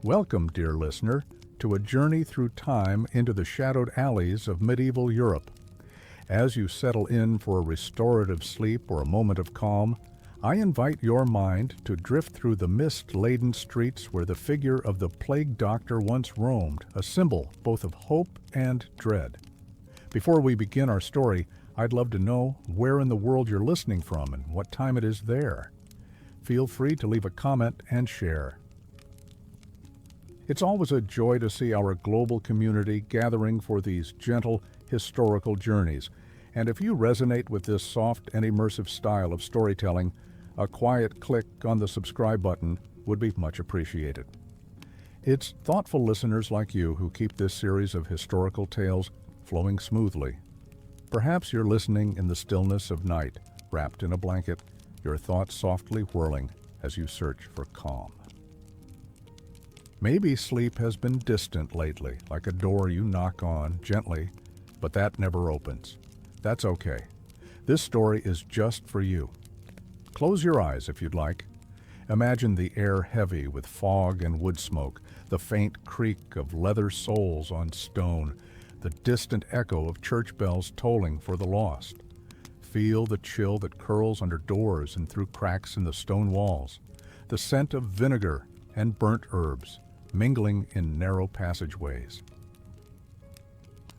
Welcome, dear listener, to a journey through time into the shadowed alleys of medieval Europe. As you settle in for a restorative sleep or a moment of calm, I invite your mind to drift through the mist-laden streets where the figure of the plague doctor once roamed, a symbol both of hope and dread. Before we begin our story, I'd love to know where in the world you're listening from and what time it is there. Feel free to leave a comment and share. It's always a joy to see our global community gathering for these gentle, historical journeys. And if you resonate with this soft and immersive style of storytelling, a quiet click on the subscribe button would be much appreciated. It's thoughtful listeners like you who keep this series of historical tales flowing smoothly. Perhaps you're listening in the stillness of night, wrapped in a blanket, your thoughts softly whirling as you search for calm. Maybe sleep has been distant lately, like a door you knock on gently, but that never opens. That's okay. This story is just for you. Close your eyes if you'd like. Imagine the air heavy with fog and wood smoke, the faint creak of leather soles on stone, the distant echo of church bells tolling for the lost. Feel the chill that curls under doors and through cracks in the stone walls, the scent of vinegar and burnt herbs mingling in narrow passageways.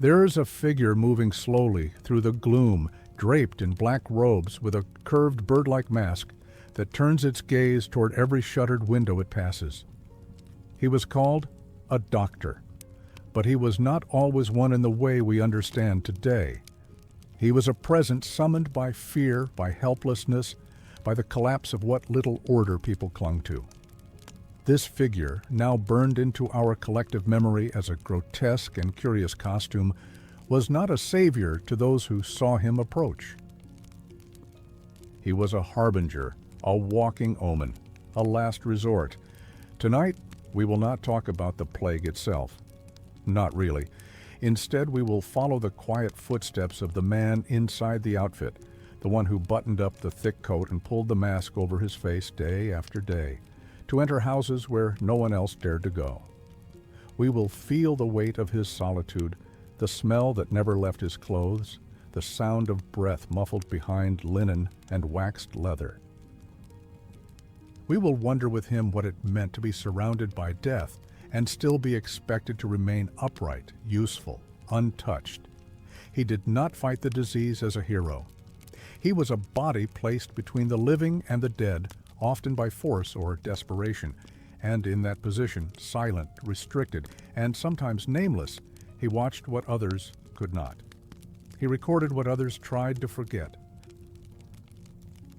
There's a figure moving slowly through the gloom, draped in black robes with a curved bird-like mask that turns its gaze toward every shuttered window it passes. He was called a doctor, but he was not always one in the way we understand today. He was a presence summoned by fear, by helplessness, by the collapse of what little order people clung to. This figure, now burned into our collective memory as a grotesque and curious costume, was not a savior to those who saw him approach. He was a harbinger, a walking omen, a last resort. Tonight, we will not talk about the plague itself. Not really. Instead, we will follow the quiet footsteps of the man inside the outfit, the one who buttoned up the thick coat and pulled the mask over his face day after day, to enter houses where no one else dared to go. We will feel the weight of his solitude, the smell that never left his clothes, the sound of breath muffled behind linen and waxed leather. We will wonder with him what it meant to be surrounded by death and still be expected to remain upright, useful, untouched. He did not fight the disease as a hero. He was a body placed between the living and the dead, often by force or desperation, and in that position, silent, restricted, and sometimes nameless, he watched what others could not. He recorded what others tried to forget.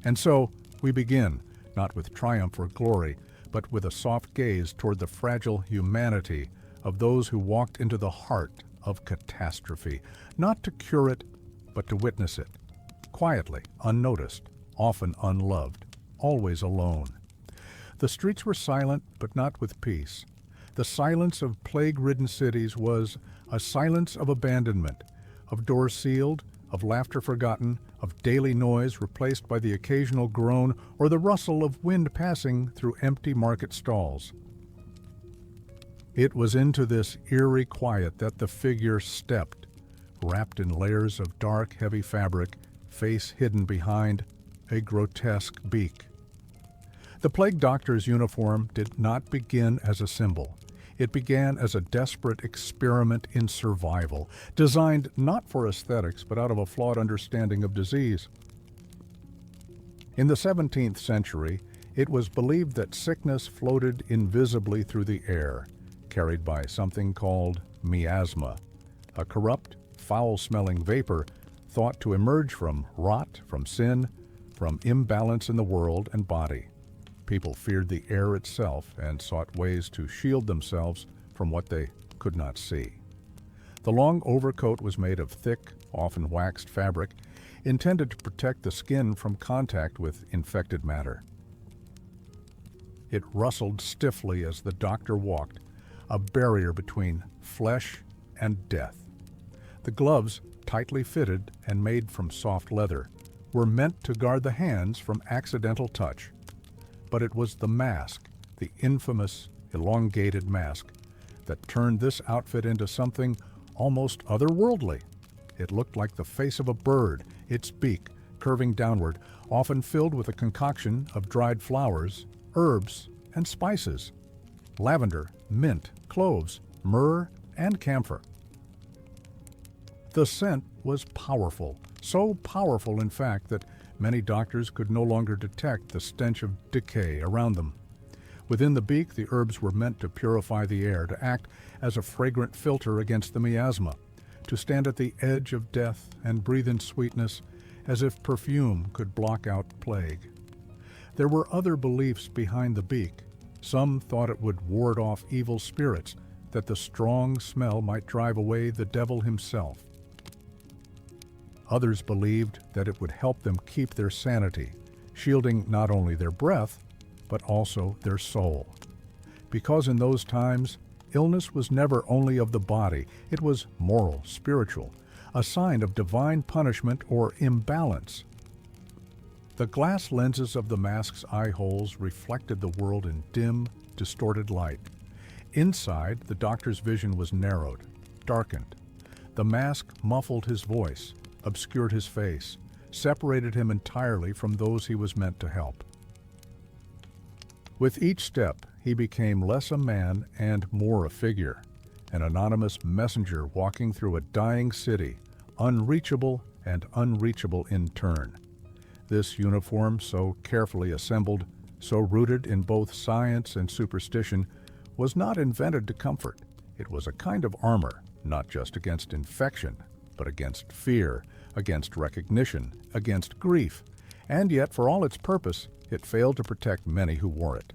And so we begin, not with triumph or glory, but with a soft gaze toward the fragile humanity of those who walked into the heart of catastrophe, not to cure it, but to witness it, quietly, unnoticed, often unloved, always alone. The streets were silent, but not with peace. The silence of plague-ridden cities was a silence of abandonment, of doors sealed, of laughter forgotten, of daily noise replaced by the occasional groan or the rustle of wind passing through empty market stalls. It was into this eerie quiet that the figure stepped, wrapped in layers of dark, heavy fabric, face hidden behind a grotesque beak. The plague doctor's uniform did not begin as a symbol. It began as a desperate experiment in survival, designed not for aesthetics, but out of a flawed understanding of disease. In the 17th century, it was believed that sickness floated invisibly through the air, carried by something called miasma, a corrupt, foul-smelling vapor thought to emerge from rot, from sin, from imbalance in the world and body. People feared the air itself and sought ways to shield themselves from what they could not see. The long overcoat was made of thick, often waxed fabric, intended to protect the skin from contact with infected matter. It rustled stiffly as the doctor walked, a barrier between flesh and death. The gloves, tightly fitted and made from soft leather, were meant to guard the hands from accidental touch. But it was the mask, the infamous elongated mask that turned this outfit into something almost otherworldly. It looked like the face of a bird, its beak curving downward, often filled with a concoction of dried flowers, herbs, and spices: lavender, mint, cloves, myrrh, and camphor. The scent was powerful, so powerful in fact that many doctors could no longer detect the stench of decay around them. Within the beak, the herbs were meant to purify the air, to act as a fragrant filter against the miasma, to stand at the edge of death and breathe in sweetness as if perfume could block out plague. There were other beliefs behind the beak. Some thought it would ward off evil spirits, that the strong smell might drive away the devil himself. Others believed that it would help them keep their sanity, shielding not only their breath, but also their soul. Because in those times, illness was never only of the body, it was moral, spiritual, a sign of divine punishment or imbalance. The glass lenses of the mask's eye holes reflected the world in dim, distorted light. Inside, the doctor's vision was narrowed, darkened. The mask muffled his voice, obscured his face, separated him entirely from those he was meant to help. With each step, he became less a man and more a figure, an anonymous messenger walking through a dying city, unreachable and unreachable in turn. This uniform, so carefully assembled, so rooted in both science and superstition, was not invented to comfort. It was a kind of armor, not just against infection, but against fear, against recognition, against grief, and yet, for all its purpose, it failed to protect many who wore it.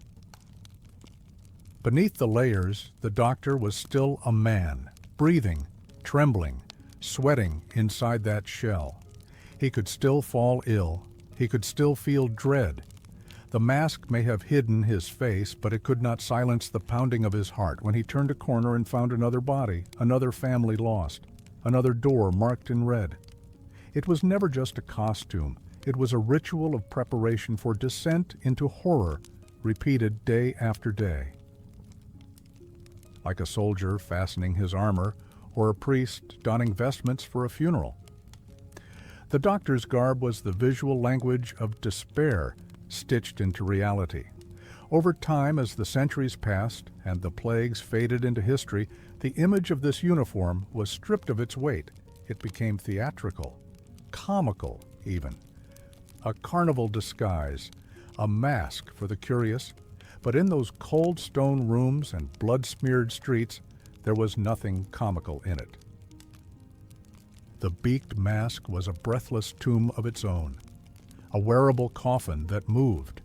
Beneath the layers, the doctor was still a man, breathing, trembling, sweating inside that shell. He could still fall ill. He could still feel dread. The mask may have hidden his face, but it could not silence the pounding of his heart when he turned a corner and found another body, another family lost, another door marked in red. It was never just a costume. It was a ritual of preparation for descent into horror, repeated day after day. Like a soldier fastening his armor, or a priest donning vestments for a funeral. The doctor's garb was the visual language of despair, stitched into reality. Over time, as the centuries passed and the plagues faded into history, the image of this uniform was stripped of its weight. It became theatrical, comical even. A carnival disguise, a mask for the curious, but in those cold stone rooms and blood-smeared streets, there was nothing comical in it. The beaked mask was a breathless tomb of its own, a wearable coffin that moved.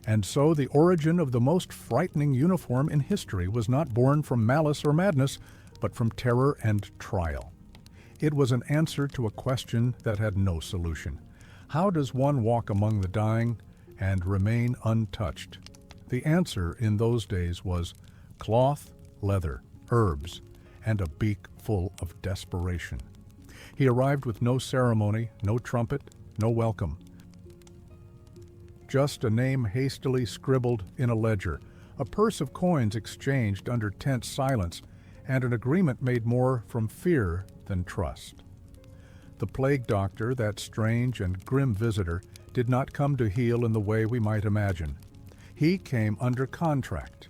And so the origin of the most frightening uniform in history was not born from malice or madness, but from terror and trial. It was an answer to a question that had no solution. How does one walk among the dying and remain untouched? The answer in those days was cloth, leather, herbs, and a beak full of desperation. He arrived with no ceremony, no trumpet, no welcome. Just a name hastily scribbled in a ledger, a purse of coins exchanged under tense silence, and an agreement made more from fear than trust. The plague doctor, that strange and grim visitor, did not come to heal in the way we might imagine. He came under contract,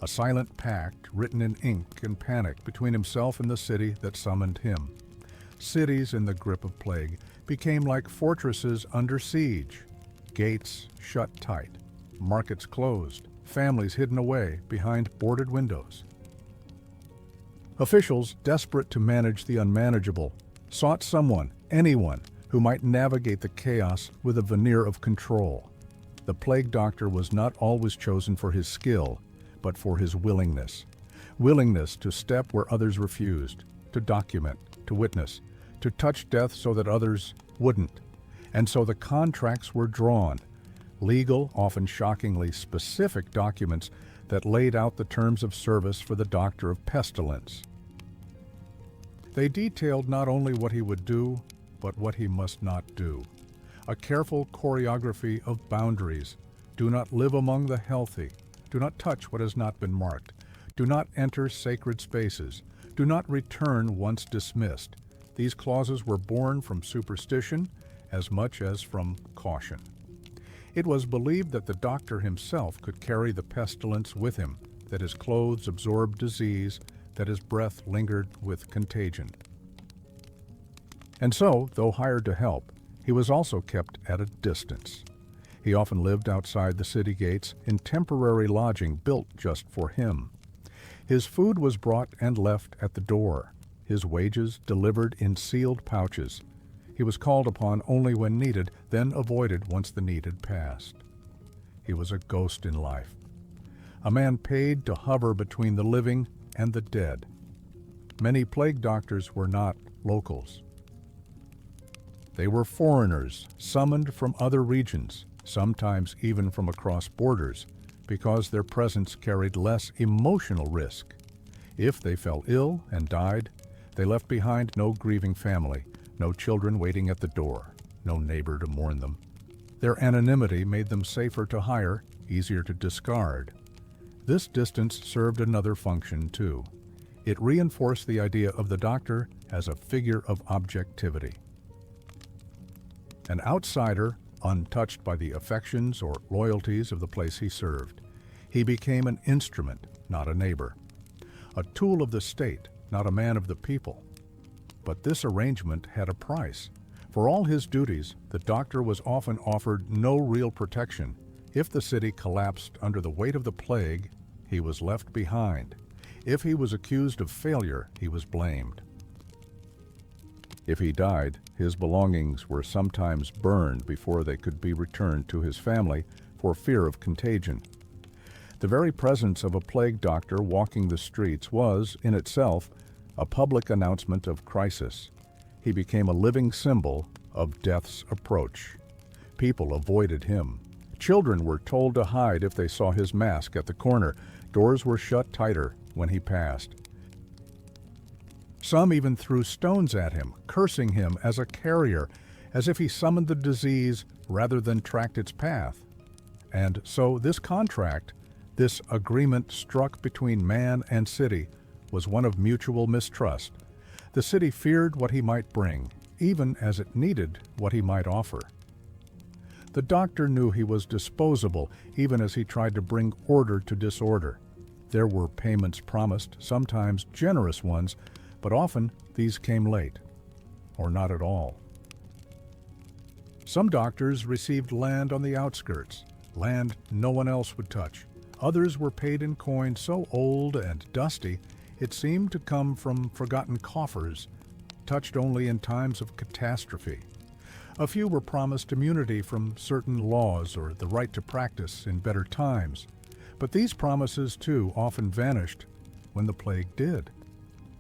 a silent pact written in ink and panic between himself and the city that summoned him. Cities in the grip of plague became like fortresses under siege, gates shut tight, markets closed, families hidden away behind boarded windows. Officials, desperate to manage the unmanageable, sought someone, anyone, who might navigate the chaos with a veneer of control. The plague doctor was not always chosen for his skill, but for his willingness. Willingness to step where others refused, to document, to witness, to touch death so that others wouldn't. And so the contracts were drawn, legal, often shockingly specific documents that laid out the terms of service for the doctor of pestilence. They detailed not only what he would do, but what he must not do. A careful choreography of boundaries. Do not live among the healthy. Do not touch what has not been marked. Do not enter sacred spaces. Do not return once dismissed. These clauses were born from superstition as much as from caution. It was believed that the doctor himself could carry the pestilence with him, that his clothes absorbed disease, that his breath lingered with contagion. And so, though hired to help, he was also kept at a distance. He often lived outside the city gates in temporary lodging built just for him. His food was brought and left at the door, his wages delivered in sealed pouches. He was called upon only when needed, then avoided once the need had passed. He was a ghost in life, a man paid to hover between the living and the dead. Many plague doctors were not locals. They were foreigners, summoned from other regions, sometimes even from across borders, because their presence carried less emotional risk. If they fell ill and died, they left behind no grieving family, no children waiting at the door, no neighbor to mourn them. Their anonymity made them safer to hire, easier to discard. This distance served another function, too. It reinforced the idea of the doctor as a figure of objectivity. An outsider, untouched by the affections or loyalties of the place he served. He became an instrument, not a neighbor. A tool of the state, not a man of the people. But this arrangement had a price. For all his duties, the doctor was often offered no real protection. If the city collapsed under the weight of the plague, he was left behind. If he was accused of failure, he was blamed. If he died, his belongings were sometimes burned before they could be returned to his family for fear of contagion. The very presence of a plague doctor walking the streets was, in itself, a public announcement of crisis. He became a living symbol of death's approach. People avoided him. Children were told to hide if they saw his mask at the corner. Doors were shut tighter when he passed. Some even threw stones at him, cursing him as a carrier, as if he summoned the disease rather than tracked its path. And so this contract, this agreement struck between man and city, was one of mutual mistrust. The city feared what he might bring, even as it needed what he might offer. The doctor knew he was disposable, even as he tried to bring order to disorder. There were payments promised, sometimes generous ones, but often these came late, or not at all. Some doctors received land on the outskirts, land no one else would touch. Others were paid in coin so old and dusty it seemed to come from forgotten coffers, touched only in times of catastrophe. A few were promised immunity from certain laws or the right to practice in better times, but these promises too often vanished when the plague did.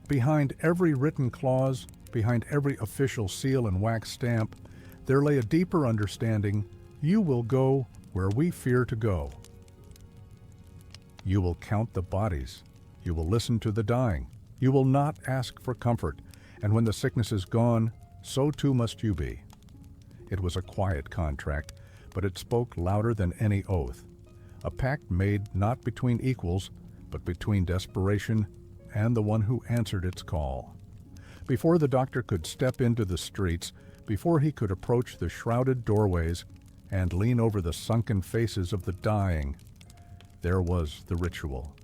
Behind every written clause, behind every official seal and wax stamp, there lay a deeper understanding: you will go where we fear to go. You will count the bodies. You will listen to the dying. You will not ask for comfort, and when the sickness is gone, so too must you be. It was a quiet contract, but it spoke louder than any oath. A pact made not between equals, but between desperation and the one who answered its call. Before the doctor could step into the streets, before he could approach the shrouded doorways and lean over the sunken faces of the dying, there was the ritual.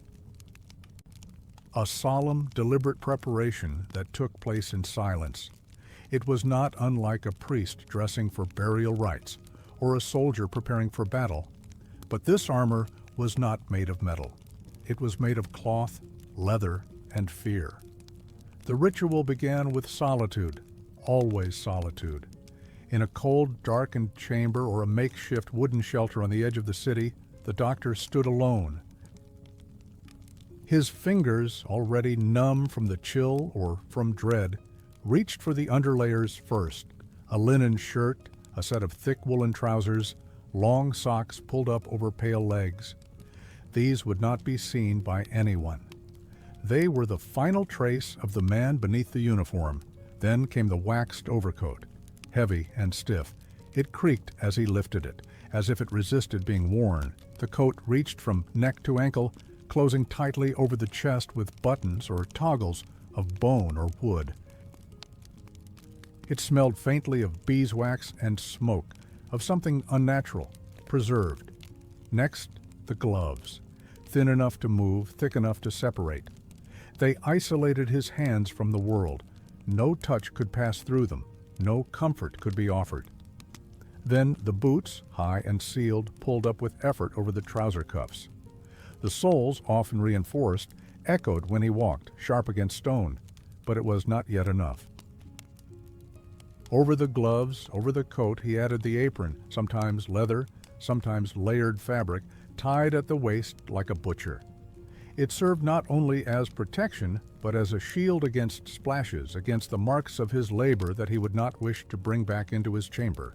A solemn, deliberate preparation that took place in silence. It was not unlike a priest dressing for burial rites or a soldier preparing for battle. But this armor was not made of metal. It was made of cloth, leather, and fear. The ritual began with solitude, always solitude. In a cold, darkened chamber or a makeshift wooden shelter on the edge of the city, the doctor stood alone. His fingers, already numb from the chill or from dread, reached for the underlayers first: a linen shirt, a set of thick woolen trousers, long socks pulled up over pale legs. These would not be seen by anyone. They were the final trace of the man beneath the uniform. Then came the waxed overcoat, heavy and stiff. It creaked as he lifted it, as if it resisted being worn. The coat reached from neck to ankle, closing tightly over the chest with buttons or toggles of bone or wood. It smelled faintly of beeswax and smoke, of something unnatural, preserved. Next, the gloves, thin enough to move, thick enough to separate. They isolated his hands from the world. No touch could pass through them. No comfort could be offered. Then the boots, high and sealed, pulled up with effort over the trouser cuffs. The soles, often reinforced, echoed when he walked, sharp against stone, but it was not yet enough. Over the gloves, over the coat, he added the apron, sometimes leather, sometimes layered fabric, tied at the waist like a butcher. It served not only as protection, but as a shield against splashes, against the marks of his labor that he would not wish to bring back into his chamber.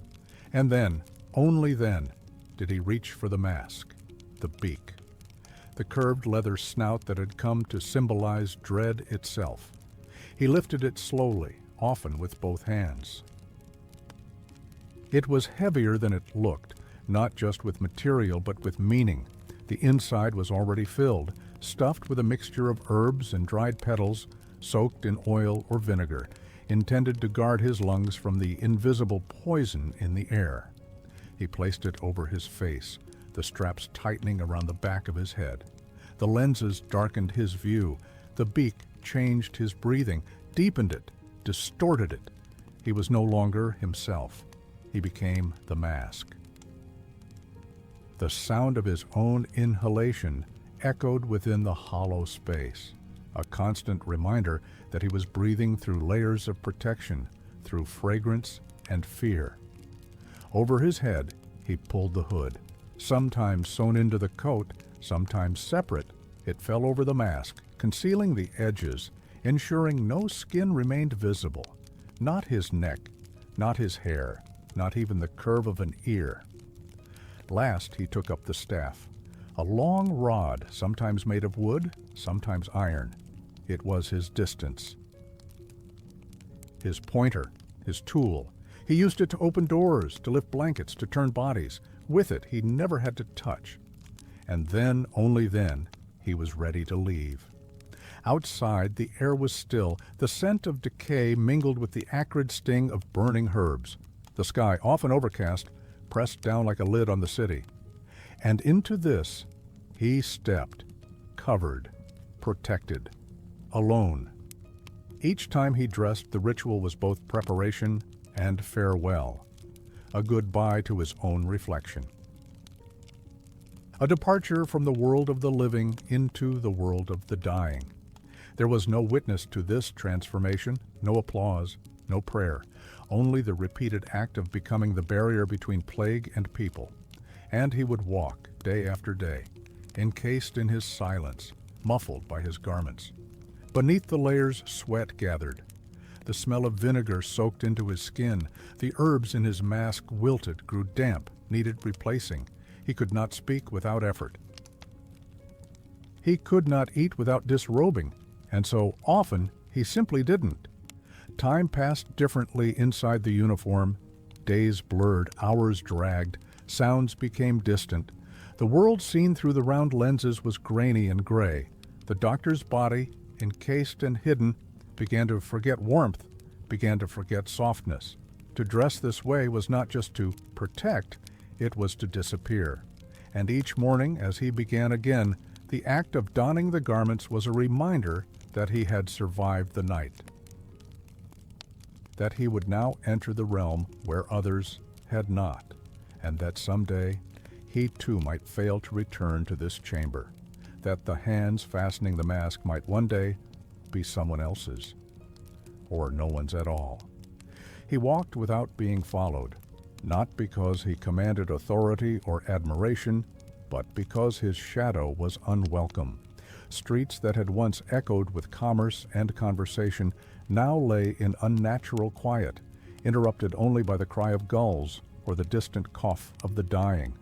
And then, only then, did he reach for the mask, the beak, the curved leather snout that had come to symbolize dread itself. He lifted it slowly, often with both hands. It was heavier than it looked, not just with material but with meaning. The inside was already filled, stuffed with a mixture of herbs and dried petals, soaked in oil or vinegar, intended to guard his lungs from the invisible poison in the air. He placed it over his face, the straps tightening around the back of his head. The lenses darkened his view. The beak changed his breathing, deepened it, distorted it. He was no longer himself. He became the mask. The sound of his own inhalation echoed within the hollow space, a constant reminder that he was breathing through layers of protection, through fragrance and fear. Over his head, he pulled the hood. Sometimes sewn into the coat, sometimes separate, it fell over the mask, concealing the edges, ensuring no skin remained visible. Not his neck, not his hair, not even the curve of an ear. Last, he took up the staff, a long rod, sometimes made of wood, sometimes iron. It was his distance. His pointer, his tool. He used it to open doors, to lift blankets, to turn bodies. With it, he never had to touch. And then, only then, he was ready to leave. Outside, the air was still. The scent of decay mingled with the acrid sting of burning herbs. The sky, often overcast, pressed down like a lid on the city. And into this, he stepped, covered, protected, alone. Each time he dressed, the ritual was both preparation and farewell, a goodbye to his own reflection. A departure from the world of the living into the world of the dying. There was no witness to this transformation, no applause, no prayer, only the repeated act of becoming the barrier between plague and people. And he would walk, day after day, encased in his silence, muffled by his garments. Beneath the layers, sweat gathered. The smell of vinegar soaked into his skin. The herbs in his mask wilted, grew damp, needed replacing. He could not speak without effort. He could not eat without disrobing, and so often he simply didn't. Time passed differently inside the uniform. Days blurred, hours dragged, sounds became distant. The world seen through the round lenses was grainy and gray. The doctor's body, encased and hidden, began to forget warmth, began to forget softness. To dress this way was not just to protect, it was to disappear. And each morning, as he began again, the act of donning the garments was a reminder that he had survived the night, that he would now enter the realm where others had not, and that someday he too might fail to return to this chamber, that the hands fastening the mask might one day be someone else's, or no one's at all. He walked without being followed, not because he commanded authority or admiration, but because his shadow was unwelcome. Streets that had once echoed with commerce and conversation now lay in unnatural quiet, interrupted only by the cry of gulls or the distant cough of the dying.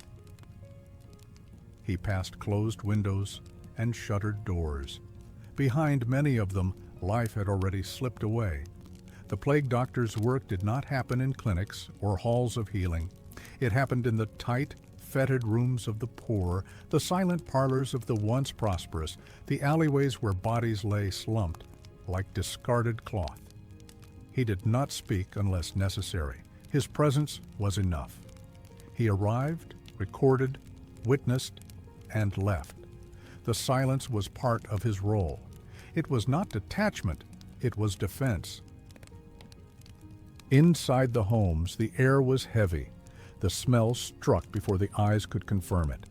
He passed closed windows and shuttered doors. Behind many of them, life had already slipped away. The plague doctor's work did not happen in clinics or halls of healing. It happened in the tight, fetid rooms of the poor, the silent parlors of the once prosperous, the alleyways where bodies lay slumped like discarded cloth. He did not speak unless necessary. His presence was enough. He arrived, recorded, witnessed, and left. The silence was part of his role. It was not detachment, it was defense. Inside the homes, the air was heavy. The smell struck before the eyes could confirm it.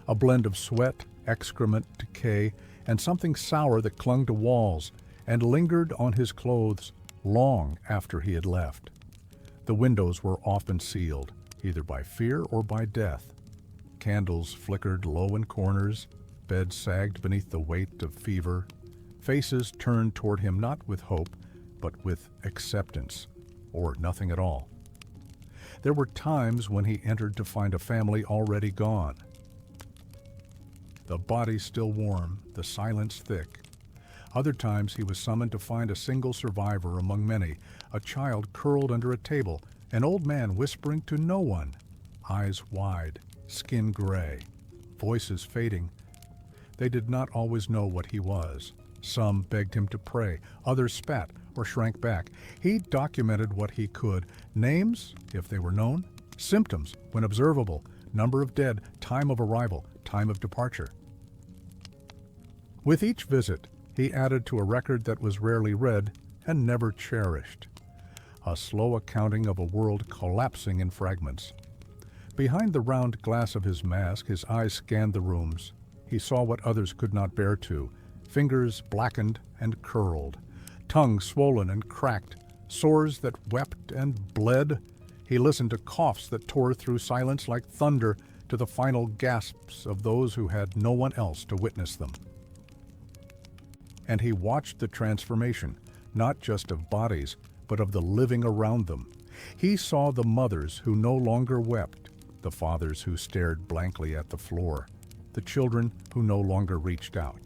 A blend of sweat, excrement, decay, and something sour that clung to walls and lingered on his clothes long after he had left. The windows were often sealed, either by fear or by death. Candles flickered low in corners, beds sagged beneath the weight of fever. Faces turned toward him not with hope, but with acceptance, or nothing at all. There were times when he entered to find a family already gone. The body still warm, the silence thick. Other times he was summoned to find a single survivor among many, a child curled under a table, an old man whispering to no one, eyes wide, skin gray, voices fading. They did not always know what he was. Some begged him to pray, others spat or shrank back. He documented what he could, names, if they were known, symptoms, when observable, number of dead, time of arrival, time of departure. With each visit, he added to a record that was rarely read and never cherished. A slow accounting of a world collapsing in fragments. Behind the round glass of his mask, his eyes scanned the rooms. He saw what others could not bear to, fingers blackened and curled, tongues swollen and cracked, sores that wept and bled. He listened to coughs that tore through silence like thunder, to the final gasps of those who had no one else to witness them. And he watched the transformation, not just of bodies, but of the living around them. He saw the mothers who no longer wept, the fathers who stared blankly at the floor, the children who no longer reached out.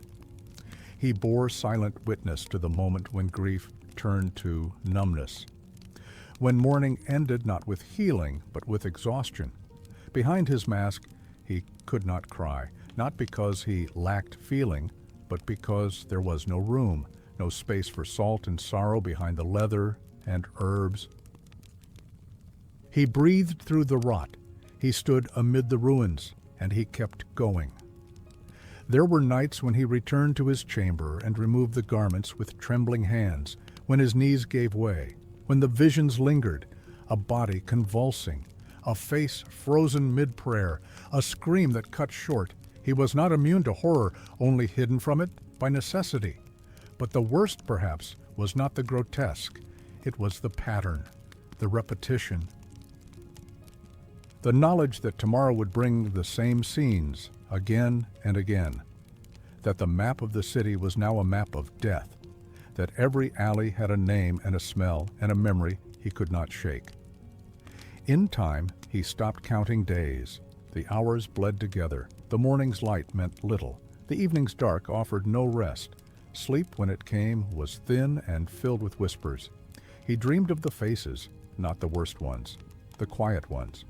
He bore silent witness to the moment when grief turned to numbness, when mourning ended not with healing, but with exhaustion. Behind his mask, he could not cry, not because he lacked feeling, but because there was no room, no space for salt and sorrow behind the leather and herbs. He breathed through the rot. He stood amid the ruins, and he kept going. There were nights when he returned to his chamber and removed the garments with trembling hands, when his knees gave way, when the visions lingered, a body convulsing, a face frozen mid-prayer, a scream that cut short. He was not immune to horror, only hidden from it by necessity. But the worst, perhaps, was not the grotesque. It was the pattern, the repetition. The knowledge that tomorrow would bring the same scenes, again and again. That the map of the city was now a map of death. That every alley had a name and a smell and a memory he could not shake. In time, he stopped counting days. The hours bled together. The morning's light meant little. The evening's dark offered no rest. Sleep, when it came, was thin and filled with whispers. He dreamed of the faces, not the worst ones, the quiet ones,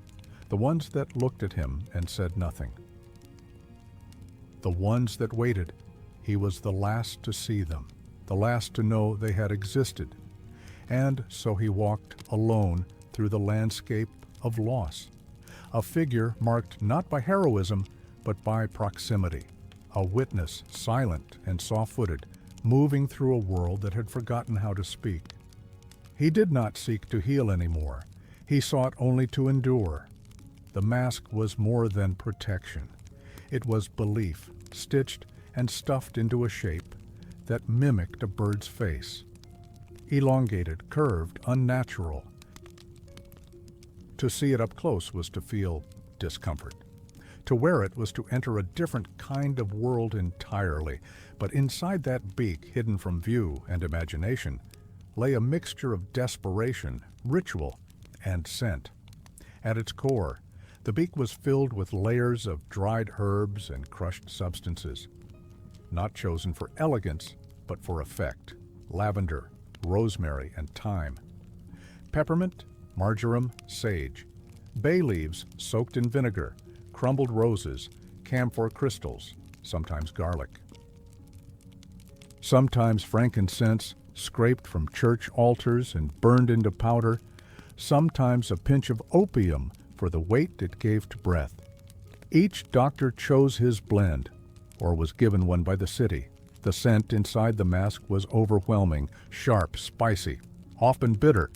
the ones that looked at him and said nothing. The ones that waited. He was the last to see them, the last to know they had existed. And so he walked alone through the landscape of loss, a figure marked not by heroism, but by proximity, a witness, silent and soft-footed, moving through a world that had forgotten how to speak. He did not seek to heal anymore. He sought only to endure. The mask was more than protection. It was belief, stitched and stuffed into a shape that mimicked a bird's face. Elongated, curved, unnatural. To see it up close was to feel discomfort. To wear it was to enter a different kind of world entirely, but inside that beak, hidden from view and imagination, lay a mixture of desperation, ritual, and scent. At its core, the beak was filled with layers of dried herbs and crushed substances, not chosen for elegance, but for effect: lavender, rosemary, and thyme. Peppermint, marjoram, sage. Bay leaves soaked in vinegar, crumbled roses, camphor crystals, sometimes garlic. Sometimes frankincense, scraped from church altars and burned into powder, sometimes a pinch of opium for the weight it gave to breath. Each doctor chose his blend, or was given one by the city. The scent inside the mask was overwhelming, sharp, spicy, often bitter.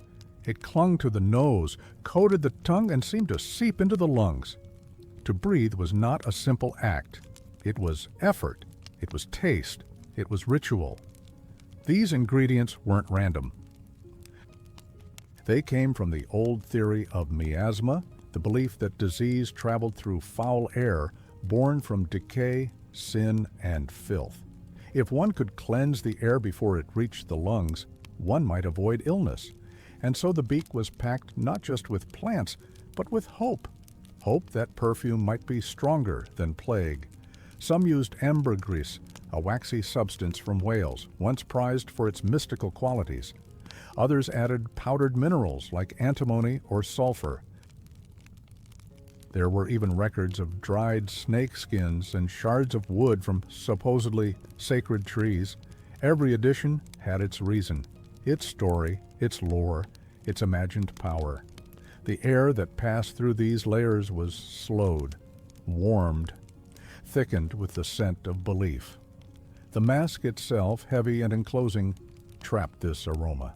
It clung to the nose, coated the tongue, and seemed to seep into the lungs. To breathe was not a simple act. It was effort. It was taste. It was ritual. These ingredients weren't random. They came from the old theory of miasma, the belief that disease traveled through foul air born from decay, sin, and filth. If one could cleanse the air before it reached the lungs, one might avoid illness. And so the beak was packed not just with plants, but with hope. Hope that perfume might be stronger than plague. Some used ambergris, a waxy substance from Wales, once prized for its mystical qualities. Others added powdered minerals like antimony or sulfur. There were even records of dried snake skins and shards of wood from supposedly sacred trees. Every addition had its reason, its story, its lore, its imagined power. The air that passed through these layers was slowed, warmed, thickened with the scent of belief. The mask itself, heavy and enclosing, trapped this aroma.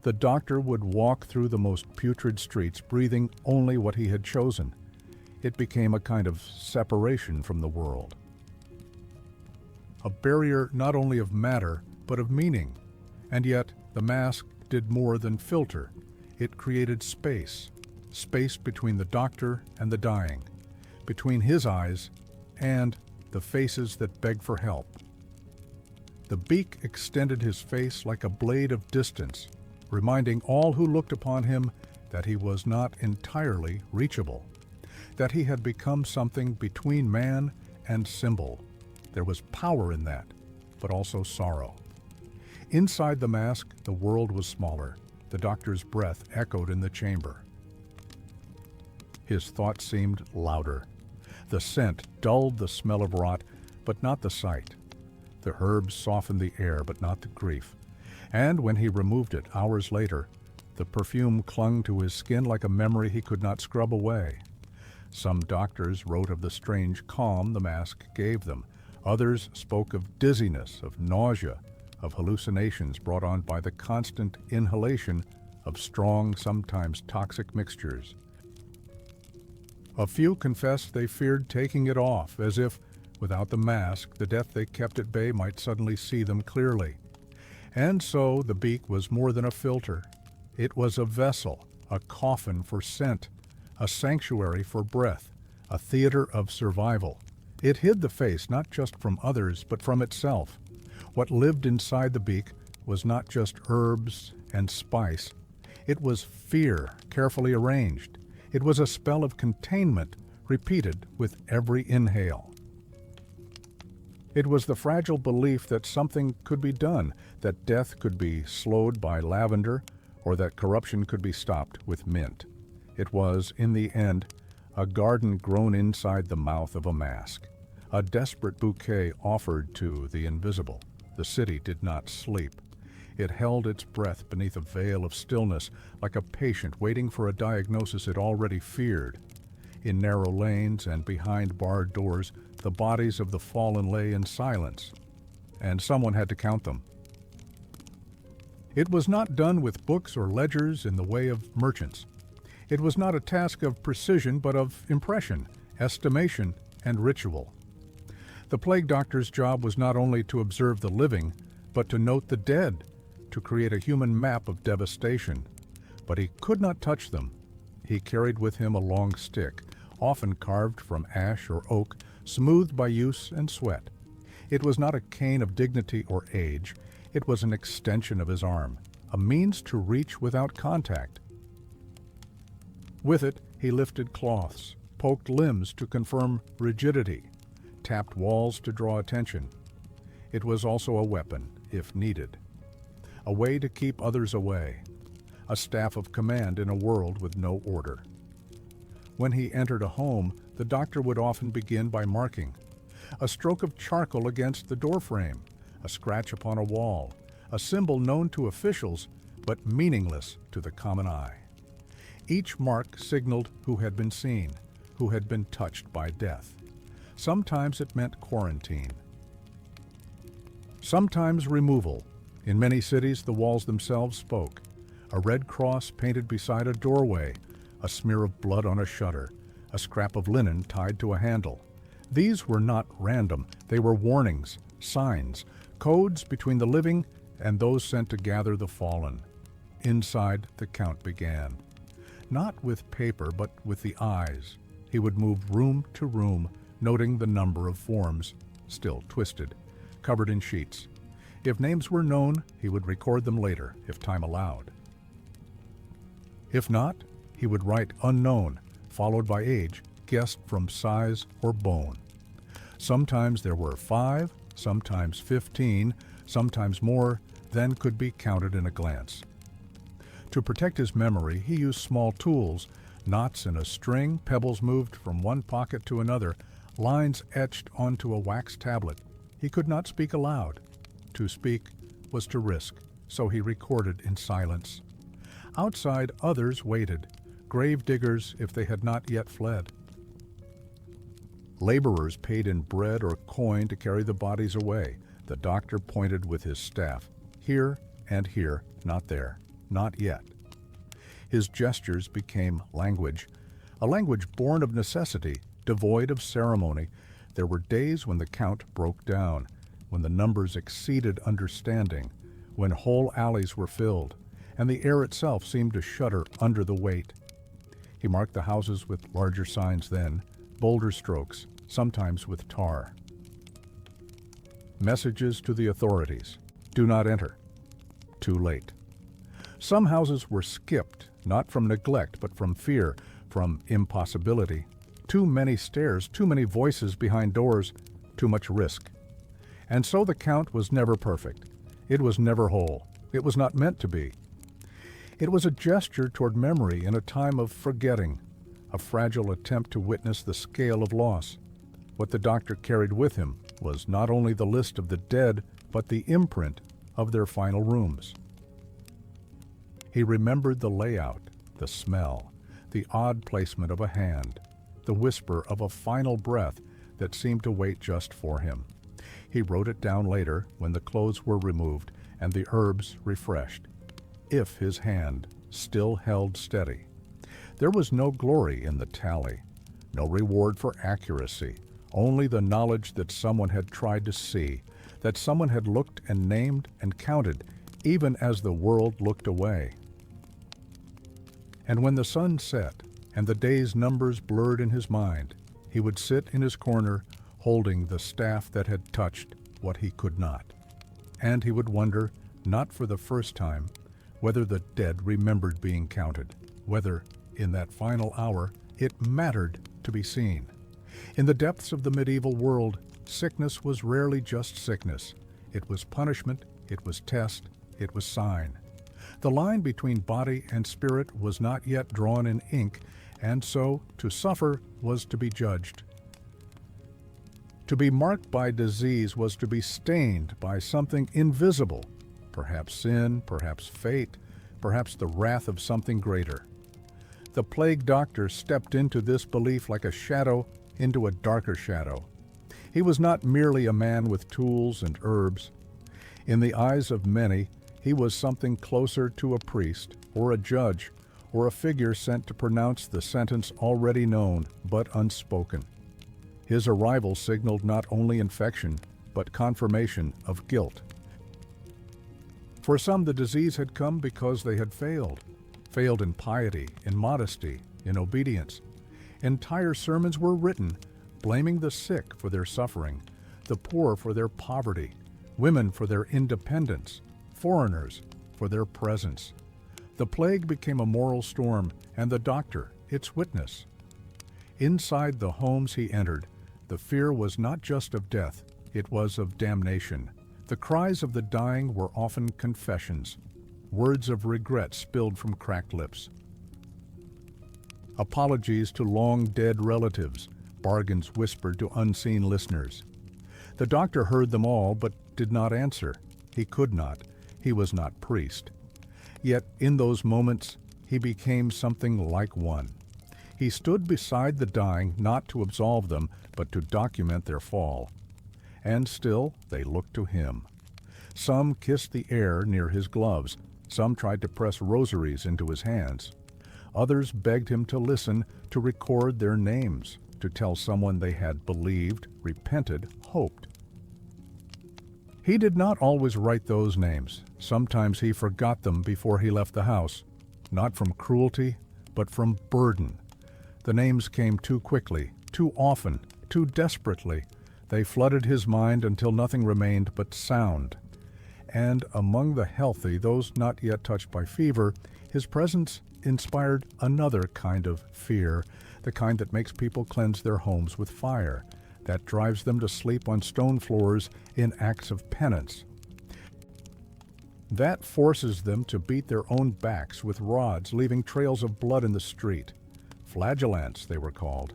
The doctor would walk through the most putrid streets, breathing only what he had chosen. It became a kind of separation from the world. A barrier not only of matter, but of meaning. And yet, the mask did more than filter. It created space. Space between the doctor and the dying. Between his eyes and the faces that beg for help. The beak extended his face like a blade of distance, reminding all who looked upon him that he was not entirely reachable, that he had become something between man and symbol. There was power in that, but also sorrow. Inside the mask, the world was smaller. The doctor's breath echoed in the chamber. His thoughts seemed louder. The scent dulled the smell of rot, but not the sight. The herbs softened the air, but not the grief. And when he removed it, hours later, the perfume clung to his skin like a memory he could not scrub away. Some doctors wrote of the strange calm the mask gave them. Others spoke of dizziness, of nausea, of hallucinations brought on by the constant inhalation of strong, sometimes toxic mixtures. A few confessed they feared taking it off, as if, without the mask, the death they kept at bay might suddenly see them clearly. And so the beak was more than a filter. It was a vessel, a coffin for scent, a sanctuary for breath, a theater of survival. It hid the face not just from others, but from itself. What lived inside the beak was not just herbs and spice. It was fear, carefully arranged. It was a spell of containment, repeated with every inhale. It was the fragile belief that something could be done, that death could be slowed by lavender, or that corruption could be stopped with mint. It was, in the end, a garden grown inside the mouth of a mask, a desperate bouquet offered to the invisible. The city did not sleep. It held its breath beneath a veil of stillness, like a patient waiting for a diagnosis it already feared. In narrow lanes and behind barred doors, the bodies of the fallen lay in silence, and someone had to count them. It was not done with books or ledgers in the way of merchants. It was not a task of precision, but of impression, estimation, and ritual. The plague doctor's job was not only to observe the living, but to note the dead, to create a human map of devastation. But he could not touch them. He carried with him a long stick, often carved from ash or oak, smoothed by use and sweat. It was not a cane of dignity or age. It was an extension of his arm, a means to reach without contact. With it, he lifted cloths, poked limbs to confirm rigidity, tapped walls to draw attention. It was also a weapon, if needed. A way to keep others away. A staff of command in a world with no order. When he entered a home, the doctor would often begin by marking a stroke of charcoal against the doorframe, a scratch upon a wall, a symbol known to officials but meaningless to the common eye. Each mark signaled who had been seen, who had been touched by death. Sometimes it meant quarantine. Sometimes removal. In many cities, the walls themselves spoke. A red cross painted beside a doorway, a smear of blood on a shutter, a scrap of linen tied to a handle. These were not random. They were warnings, signs, codes between the living and those sent to gather the fallen. Inside, the count began. Not with paper, but with the eyes. He would move room to room, noting the number of forms, still twisted, covered in sheets. If names were known, he would record them later, if time allowed. If not, he would write unknown, followed by age, guessed from size or bone. Sometimes there were 5, sometimes 15, sometimes more than could be counted in a glance. To protect his memory, he used small tools, knots in a string, pebbles moved from one pocket to another, lines etched onto a wax tablet. He could not speak aloud. To speak was to risk, so he recorded in silence. Outside, others waited, grave diggers if they had not yet fled. Laborers paid in bread or coin to carry the bodies away. The doctor pointed with his staff. Here and here, not there, not yet. His gestures became language, a language born of necessity, devoid of ceremony. There were days when the count broke down, when the numbers exceeded understanding, when whole alleys were filled, and the air itself seemed to shudder under the weight. He marked the houses with larger signs then, bolder strokes, sometimes with tar. Messages to the authorities. Do not enter. Too late. Some houses were skipped, not from neglect, but from fear, from impossibility. Too many stairs, too many voices behind doors, too much risk. And so the count was never perfect. It was never whole. It was not meant to be. It was a gesture toward memory in a time of forgetting, a fragile attempt to witness the scale of loss. What the doctor carried with him was not only the list of the dead, but the imprint of their final rooms. He remembered the layout, the smell, the odd placement of a hand, the whisper of a final breath that seemed to wait just for him. He wrote it down later when the clothes were removed and the herbs refreshed, if his hand still held steady. There was no glory in the tally, no reward for accuracy, only the knowledge that someone had tried to see, that someone had looked and named and counted, even as the world looked away. And when the sun set and the day's numbers blurred in his mind, he would sit in his corner holding the staff that had touched what he could not. And he would wonder, not for the first time, whether the dead remembered being counted, whether, in that final hour, it mattered to be seen. In the depths of the medieval world, sickness was rarely just sickness. It was punishment, it was test, it was sign. The line between body and spirit was not yet drawn in ink, and so to suffer was to be judged. To be marked by disease was to be stained by something invisible, perhaps sin, perhaps fate, perhaps the wrath of something greater. The plague doctor stepped into this belief like a shadow into a darker shadow. He was not merely a man with tools and herbs. In the eyes of many, he was something closer to a priest or a judge or a figure sent to pronounce the sentence already known but unspoken. His arrival signaled not only infection, but confirmation of guilt. For some, the disease had come because they had failed in piety, in modesty, in obedience. Entire sermons were written blaming the sick for their suffering, the poor for their poverty, women for their independence, foreigners for their presence. The plague became a moral storm, and the doctor its witness. Inside the homes he entered, the fear was not just of death, it was of damnation. The cries of the dying were often confessions, words of regret spilled from cracked lips. Apologies to long-dead relatives, bargains whispered to unseen listeners. The doctor heard them all, but did not answer. He could not. He was not priest. Yet in those moments, he became something like one. He stood beside the dying not to absolve them, but to document their fall. And still they looked to him. Some kissed the air near his gloves. Some tried to press rosaries into his hands. Others begged him to listen, to record their names, to tell someone they had believed, repented, hoped. He did not always write those names. Sometimes he forgot them before he left the house, not from cruelty, but from burden. The names came too quickly, too often, too desperately. They flooded his mind until nothing remained but sound. And among the healthy, those not yet touched by fever, his presence inspired another kind of fear, the kind that makes people cleanse their homes with fire, that drives them to sleep on stone floors in acts of penance. That forces them to beat their own backs with rods, leaving trails of blood in the street. Flagellants, they were called,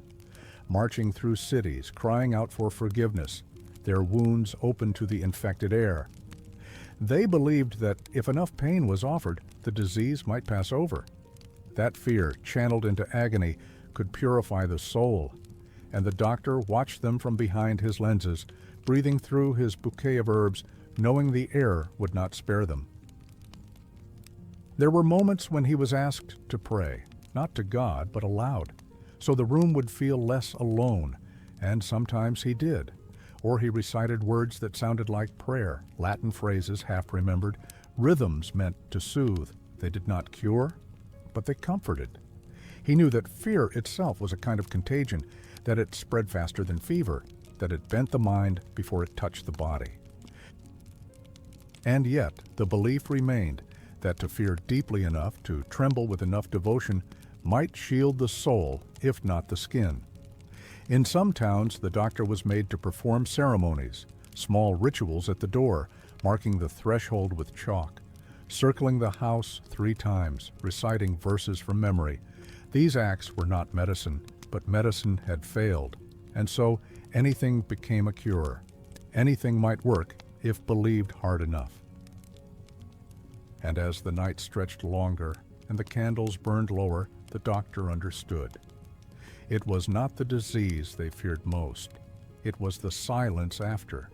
marching through cities, crying out for forgiveness, their wounds open to the infected air. They believed that if enough pain was offered, the disease might pass over. That fear, channeled into agony, could purify the soul, and the doctor watched them from behind his lenses, breathing through his bouquet of herbs, knowing the air would not spare them. There were moments when he was asked to pray, not to God, but aloud, so the room would feel less alone, and sometimes he did. Or he recited words that sounded like prayer, Latin phrases half-remembered, rhythms meant to soothe. They did not cure, but they comforted. He knew that fear itself was a kind of contagion, that it spread faster than fever, that it bent the mind before it touched the body. And yet, the belief remained that to fear deeply enough, to tremble with enough devotion, might shield the soul, if not the skin. In some towns, the doctor was made to perform ceremonies, small rituals at the door, marking the threshold with chalk, circling the house 3 times, reciting verses from memory. These acts were not medicine, but medicine had failed, and so anything became a cure. Anything might work if believed hard enough. And as the night stretched longer and the candles burned lower, the doctor understood. It was not the disease they feared most. It was the silence after,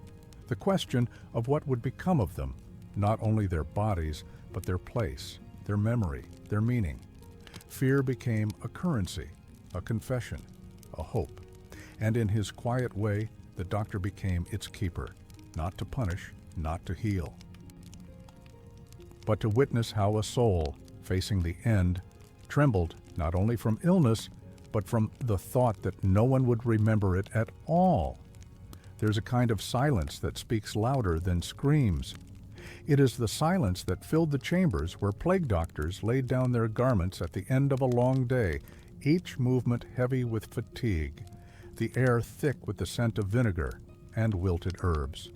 the question of what would become of them, not only their bodies, but their place, their memory, their meaning. Fear became a currency, a confession, a hope, and in his quiet way, the doctor became its keeper, not to punish, not to heal, but to witness how a soul, facing the end, trembled not only from illness, but from the thought that no one would remember it at all. There's a kind of silence that speaks louder than screams. It is the silence that filled the chambers where plague doctors laid down their garments at the end of a long day, each movement heavy with fatigue, the air thick with the scent of vinegar and wilted herbs.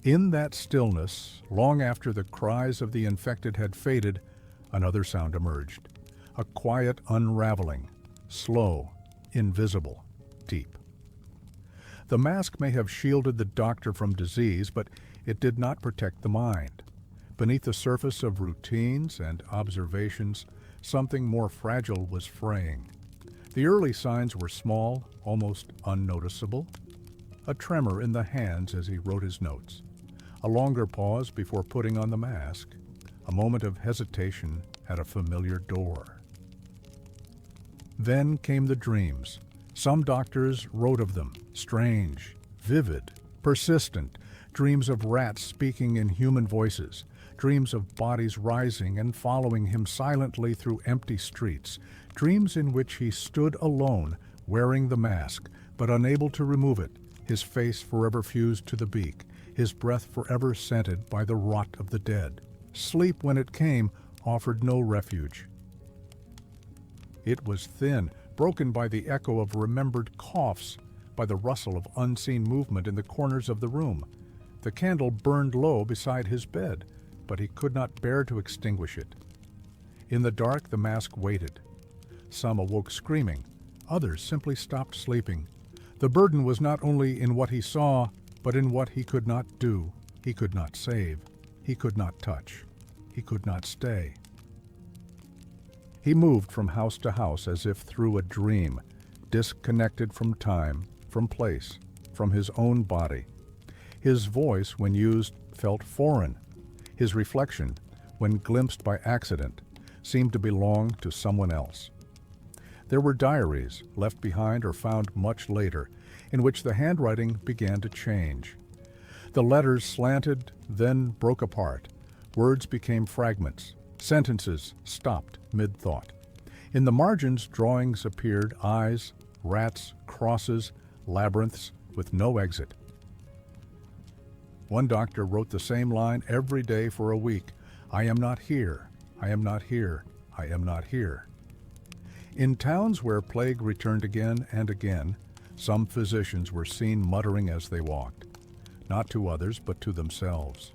In that stillness, long after the cries of the infected had faded, another sound emerged, a quiet unraveling, slow, invisible, deep. The mask may have shielded the doctor from disease, but it did not protect the mind. Beneath the surface of routines and observations, something more fragile was fraying. The early signs were small, almost unnoticeable. A tremor in the hands as he wrote his notes. A longer pause before putting on the mask. A moment of hesitation at a familiar door. Then came the dreams. Some doctors wrote of them, strange, vivid, persistent, dreams of rats speaking in human voices, dreams of bodies rising and following him silently through empty streets, dreams in which he stood alone, wearing the mask, but unable to remove it, his face forever fused to the beak, his breath forever scented by the rot of the dead. Sleep, when it came, offered no refuge. It was thin, broken by the echo of remembered coughs, by the rustle of unseen movement in the corners of the room. The candle burned low beside his bed, but he could not bear to extinguish it. In the dark, the mask waited. Some awoke screaming. Others simply stopped sleeping. The burden was not only in what he saw, but in what he could not do. He could not save. He could not touch. He could not stay. He moved from house to house as if through a dream, disconnected from time, from place, from his own body. His voice, when used, felt foreign. His reflection, when glimpsed by accident, seemed to belong to someone else. There were diaries, left behind or found much later, in which the handwriting began to change. The letters slanted, then broke apart. Words became fragments. Sentences stopped mid-thought. In the margins, drawings appeared, eyes, rats, crosses, labyrinths, with no exit. One doctor wrote the same line every day for a week. I am not here. I am not here. I am not here. In towns where plague returned again and again, some physicians were seen muttering as they walked, not to others but to themselves,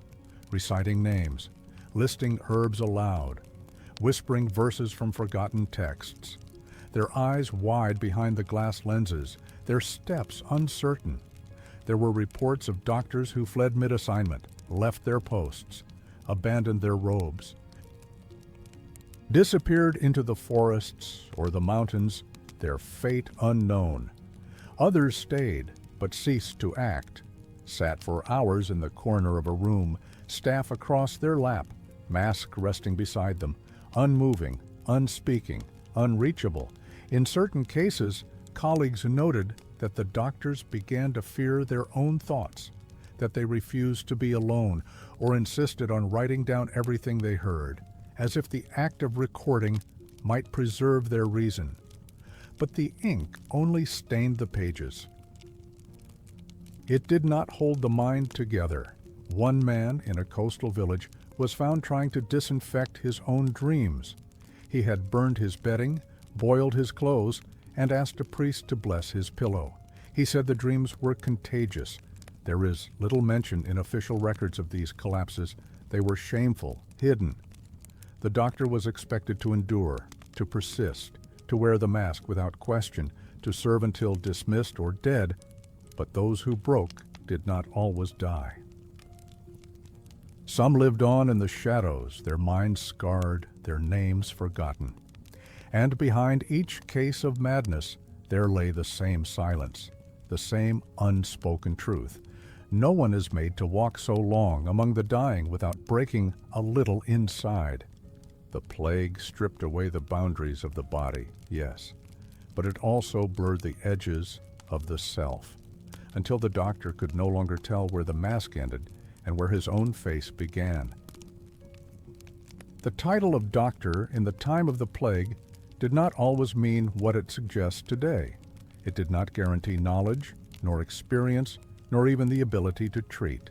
reciting names, listing herbs aloud, whispering verses from forgotten texts, their eyes wide behind the glass lenses, their steps uncertain. There were reports of doctors who fled mid-assignment, left their posts, abandoned their robes, disappeared into the forests or the mountains, their fate unknown. Others stayed, but ceased to act, sat for hours in the corner of a room, staff across their lap, mask resting beside them, unmoving, unspeaking, unreachable. In certain cases, colleagues noted that the doctors began to fear their own thoughts, that they refused to be alone, or insisted on writing down everything they heard, as if the act of recording might preserve their reason. But the ink only stained the pages. It did not hold the mind together. One man in a coastal village was found trying to disinfect his own dreams. He had burned his bedding, boiled his clothes, and asked a priest to bless his pillow. He said the dreams were contagious. There is little mention in official records of these collapses. They were shameful, hidden. The doctor was expected to endure, to persist, to wear the mask without question, to serve until dismissed or dead, but those who broke did not always die. Some lived on in the shadows, their minds scarred, their names forgotten. And behind each case of madness, there lay the same silence, the same unspoken truth. No one is made to walk so long among the dying without breaking a little inside. The plague stripped away the boundaries of the body, yes, but it also blurred the edges of the self, until the doctor could no longer tell where the mask ended and where his own face began. The title of doctor in the time of the plague did not always mean what it suggests today. It did not guarantee knowledge, nor experience, nor even the ability to treat.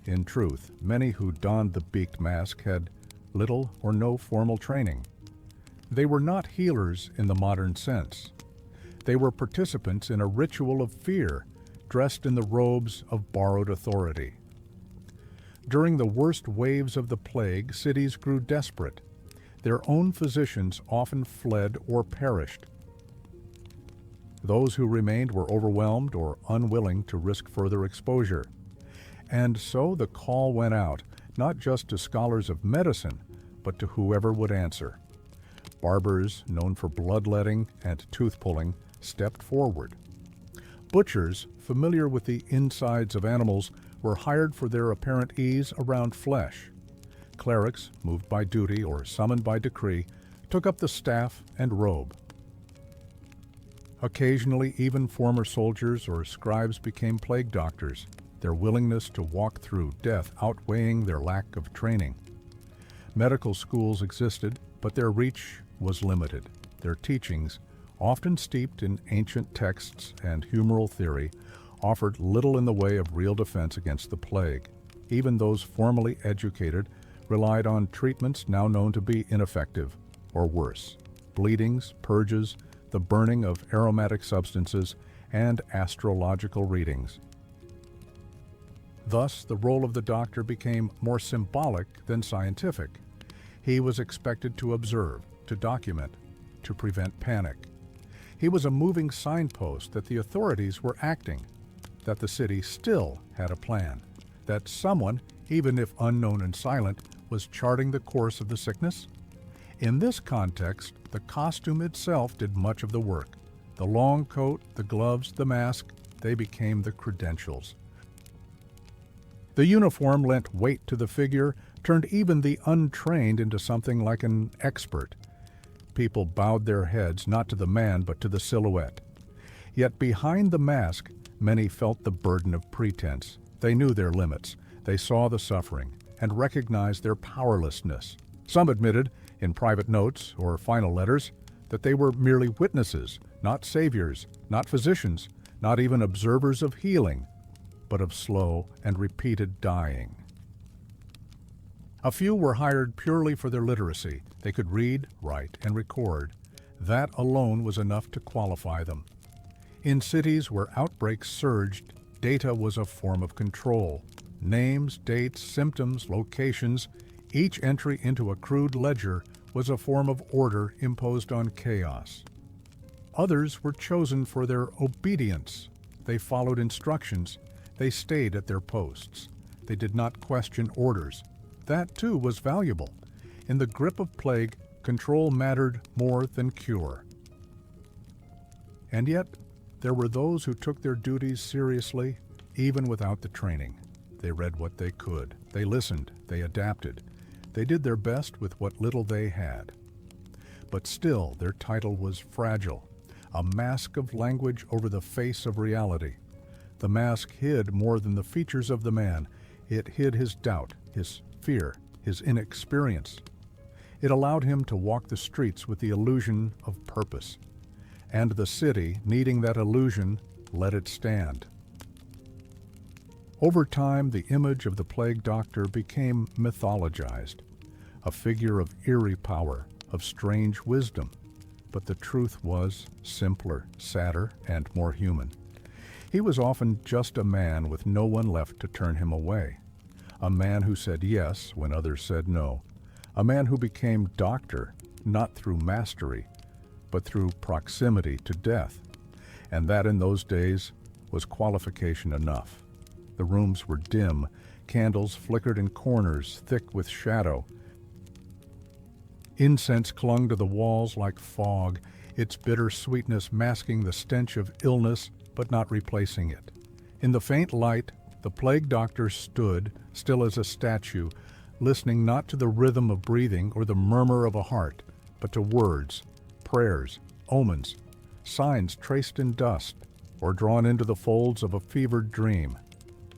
In truth, many who donned the beaked mask had little or no formal training. They were not healers in the modern sense. They were participants in a ritual of fear, dressed in the robes of borrowed authority. During the worst waves of the plague, cities grew desperate. Their own physicians often fled or perished. Those who remained were overwhelmed or unwilling to risk further exposure. And so the call went out, not just to scholars of medicine, but to whoever would answer. Barbers, known for bloodletting and tooth-pulling, stepped forward. Butchers, familiar with the insides of animals, were hired for their apparent ease around flesh. Clerics, moved by duty or summoned by decree, took up the staff and robe. Occasionally, even former soldiers or scribes became plague doctors, their willingness to walk through death outweighing their lack of training. Medical schools existed, but their reach was limited. Their teachings, often steeped in ancient texts and humoral theory, offered little in the way of real defense against the plague. Even those formally educated relied on treatments now known to be ineffective, or worse, bleedings, purges, the burning of aromatic substances, and astrological readings. Thus, the role of the doctor became more symbolic than scientific. He was expected to observe, to document, to prevent panic. He was a moving signpost that the authorities were acting, that the city still had a plan, that someone, even if unknown and silent, was charting the course of the sickness. In this context, the costume itself did much of the work. The long coat, the gloves, the mask, they became the credentials. The uniform lent weight to the figure, turned even the untrained into something like an expert. People bowed their heads not to the man but to the silhouette. Yet behind the mask, many felt the burden of pretense. They knew their limits. They saw the suffering and recognized their powerlessness. Some admitted, in private notes or final letters, that they were merely witnesses, not saviors, not physicians, not even observers of healing, but of slow and repeated dying. A few were hired purely for their literacy. They could read, write, and record. That alone was enough to qualify them. In cities where outbreaks surged, data was a form of control. Names, dates, symptoms, locations, each entry into a crude ledger was a form of order imposed on chaos. Others were chosen for their obedience. They followed instructions. They stayed at their posts. They did not question orders. That, too, was valuable. In the grip of plague, control mattered more than cure. And yet, there were those who took their duties seriously, even without the training. They read what they could. They listened. They adapted. They did their best with what little they had. But still, their title was fragile, a mask of language over the face of reality. The mask hid more than the features of the man. It hid his doubt, his fear, his inexperience. It allowed him to walk the streets with the illusion of purpose. And the city, needing that illusion, let it stand. Over time, the image of the plague doctor became mythologized, a figure of eerie power, of strange wisdom. But the truth was simpler, sadder, and more human. He was often just a man with no one left to turn him away. A man who said yes when others said no. A man who became doctor, not through mastery, but through proximity to death. And that in those days was qualification enough. The rooms were dim, candles flickered in corners, thick with shadow. Incense clung to the walls like fog, its bitter sweetness masking the stench of illness but not replacing it. In the faint light, the plague doctor stood, still as a statue, listening not to the rhythm of breathing or the murmur of a heart, but to words, prayers, omens, signs traced in dust or drawn into the folds of a fevered dream.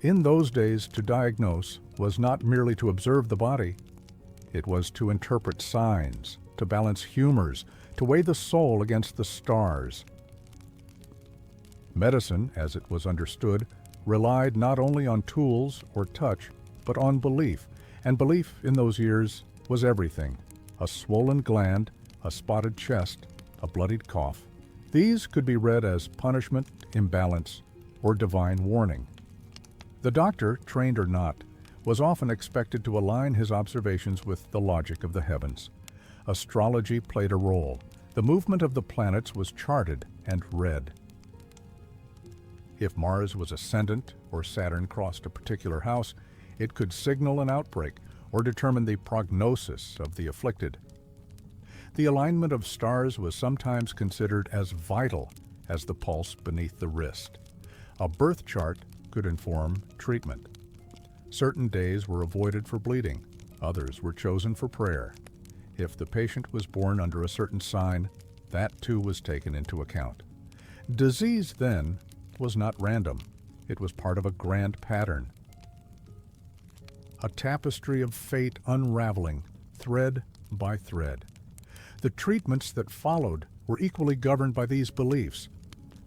In those days, to diagnose was not merely to observe the body. It was to interpret signs, to balance humors, to weigh the soul against the stars. Medicine, as it was understood, relied not only on tools or touch, but on belief, and belief in those years was everything. A swollen gland, a spotted chest, a bloodied cough. These could be read as punishment, imbalance, or divine warning. The doctor, trained or not, was often expected to align his observations with the logic of the heavens. Astrology played a role. The movement of the planets was charted and read. If Mars was ascendant or Saturn crossed a particular house, it could signal an outbreak or determine the prognosis of the afflicted. The alignment of stars was sometimes considered as vital as the pulse beneath the wrist. A birth chart could inform treatment. Certain days were avoided for bleeding. Others were chosen for prayer. If the patient was born under a certain sign, that too was taken into account. Disease, then, was not random. It was part of a grand pattern. A tapestry of fate unraveling, thread by thread. The treatments that followed were equally governed by these beliefs.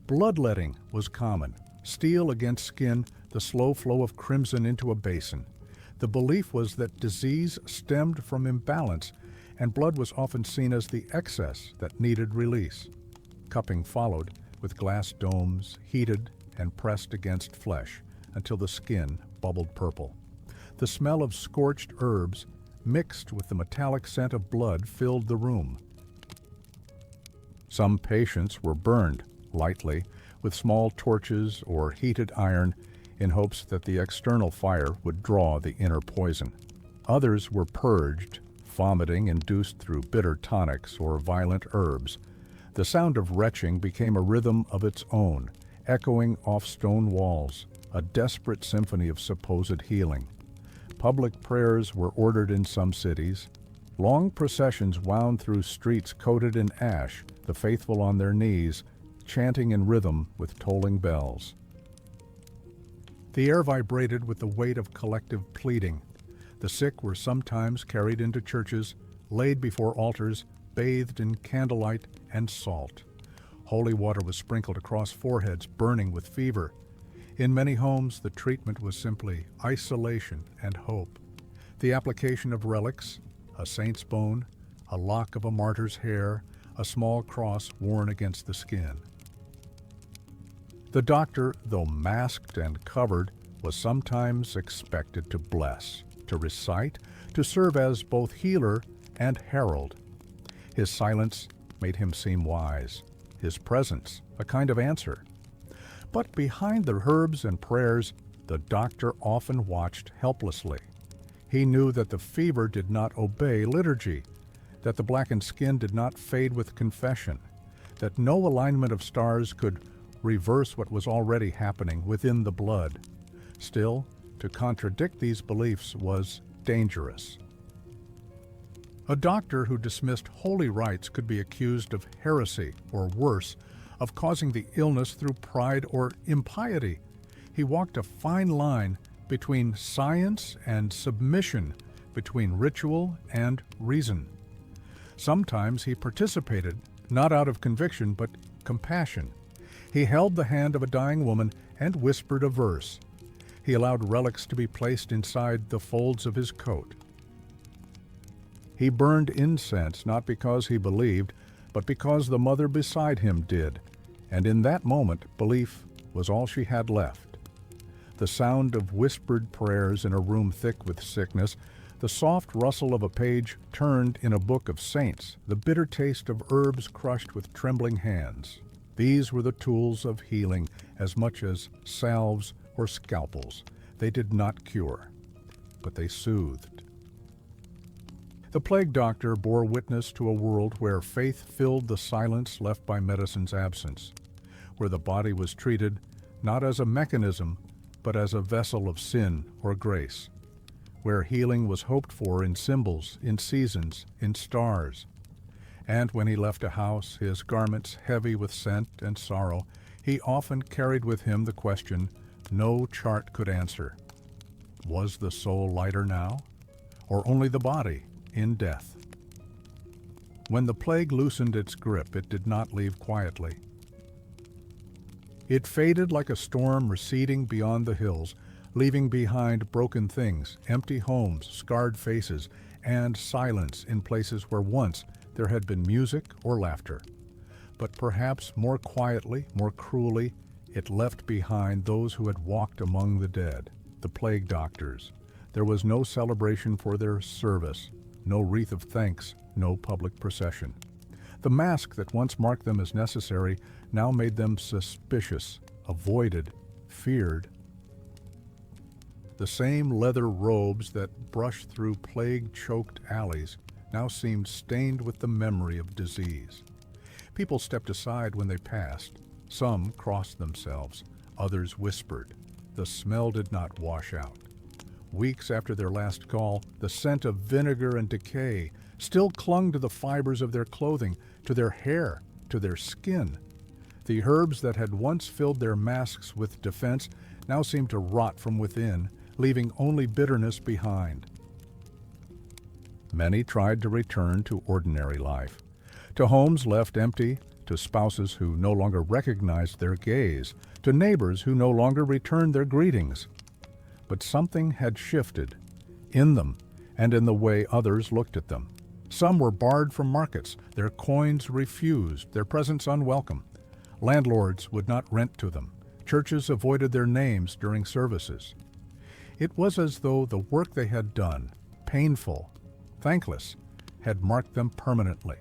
Bloodletting was common. Steel against skin, the slow flow of crimson into a basin. The belief was that disease stemmed from imbalance, and blood was often seen as the excess that needed release. Cupping followed, with glass domes heated and pressed against flesh until the skin bubbled purple. The smell of scorched herbs, mixed with the metallic scent of blood, filled the room. Some patients were burned lightly with small torches or heated iron in hopes that the external fire would draw the inner poison. Others were purged, vomiting induced through bitter tonics or violent herbs. The sound of retching became a rhythm of its own, echoing off stone walls, a desperate symphony of supposed healing. Public prayers were ordered in some cities. Long processions wound through streets coated in ash, the faithful on their knees, chanting in rhythm with tolling bells. The air vibrated with the weight of collective pleading. The sick were sometimes carried into churches, laid before altars, bathed in candlelight and salt. Holy water was sprinkled across foreheads burning with fever. In many homes, the treatment was simply isolation and hope. The application of relics, a saint's bone, a lock of a martyr's hair, a small cross worn against the skin. The doctor, though masked and covered, was sometimes expected to bless, to recite, to serve as both healer and herald. His silence made him seem wise, his presence a kind of answer. But behind the herbs and prayers, the doctor often watched helplessly. He knew that the fever did not obey liturgy, that the blackened skin did not fade with confession, that no alignment of stars could reverse what was already happening within the blood. Still, to contradict these beliefs was dangerous. A doctor who dismissed holy rites could be accused of heresy, or worse, of causing the illness through pride or impiety. He walked a fine line between science and submission, between ritual and reason. Sometimes he participated, not out of conviction, but compassion. He held the hand of a dying woman and whispered a verse. He allowed relics to be placed inside the folds of his coat. He burned incense not because he believed, but because the mother beside him did, and in that moment belief was all she had left. The sound of whispered prayers in a room thick with sickness, the soft rustle of a page turned in a book of saints, the bitter taste of herbs crushed with trembling hands. These were the tools of healing as much as salves or scalpels. They did not cure, but they soothed. The plague doctor bore witness to a world where faith filled the silence left by medicine's absence, where the body was treated not as a mechanism, but as a vessel of sin or grace, where healing was hoped for in symbols, in seasons, in stars. And when he left a house, his garments heavy with scent and sorrow, he often carried with him the question no chart could answer. Was the soul lighter now, or only the body in death? When the plague loosened its grip, it did not leave quietly. It faded like a storm receding beyond the hills, leaving behind broken things, empty homes, scarred faces, and silence in places where once there had been music or laughter. But perhaps more quietly, more cruelly, it left behind those who had walked among the dead, the plague doctors. There was no celebration for their service, no wreath of thanks, no public procession. The mask that once marked them as necessary now made them suspicious, avoided, feared. The same leather robes that brushed through plague-choked alleys now seemed stained with the memory of disease. People stepped aside when they passed. Some crossed themselves, others whispered. The smell did not wash out. Weeks after their last call, the scent of vinegar and decay still clung to the fibers of their clothing, to their hair, to their skin. The herbs that had once filled their masks with defense now seemed to rot from within, leaving only bitterness behind. Many tried to return to ordinary life, to homes left empty, to spouses who no longer recognized their gaze, to neighbors who no longer returned their greetings. But something had shifted, in them and in the way others looked at them. Some were barred from markets, their coins refused, their presence unwelcome. Landlords would not rent to them. Churches avoided their names during services. It was as though the work they had done, painful, thankless, had marked them permanently.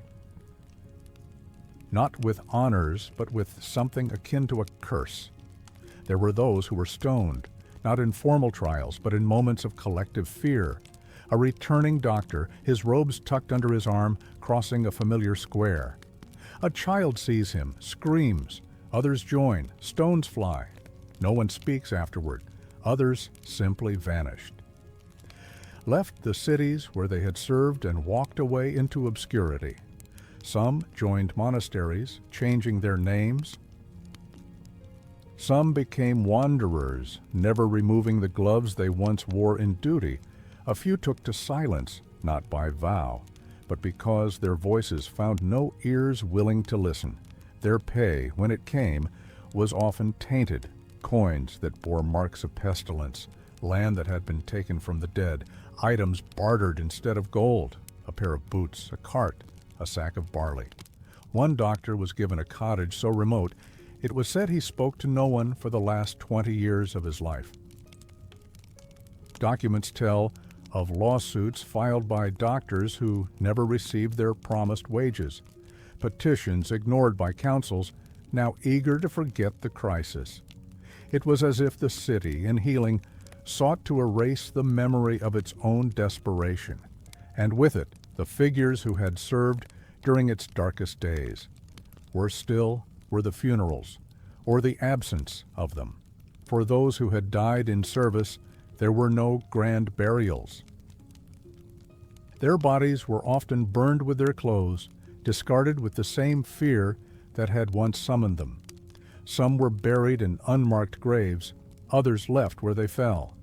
not with honors, but with something akin to a curse. There were those who were stoned, not in formal trials, but in moments of collective fear. A returning doctor, his robes tucked under his arm, crossing a familiar square. A child sees him, screams. Others join. Stones fly. No one speaks afterward. Others simply vanished. Left the cities where they had served and walked away into obscurity. Some joined monasteries, changing their names. Some became wanderers, never removing the gloves they once wore in duty. A few took to silence, not by vow, but because their voices found no ears willing to listen. Their pay, when it came, was often tainted, coins that bore marks of pestilence, land that had been taken from the dead, items bartered instead of gold, a pair of boots, a cart, a sack of barley. One doctor was given a cottage so remote, it was said he spoke to no one for the last 20 years of his life. Documents tell of lawsuits filed by doctors who never received their promised wages, petitions ignored by councils, now eager to forget the crisis. It was as if the city, in healing, sought to erase the memory of its own desperation, and with it, the figures who had served during its darkest days. Worse still were the funerals, or the absence of them. For those who had died in service, there were no grand burials. Their bodies were often burned with their clothes, discarded with the same fear that had once summoned them. Some were buried in unmarked graves, others left where they fell,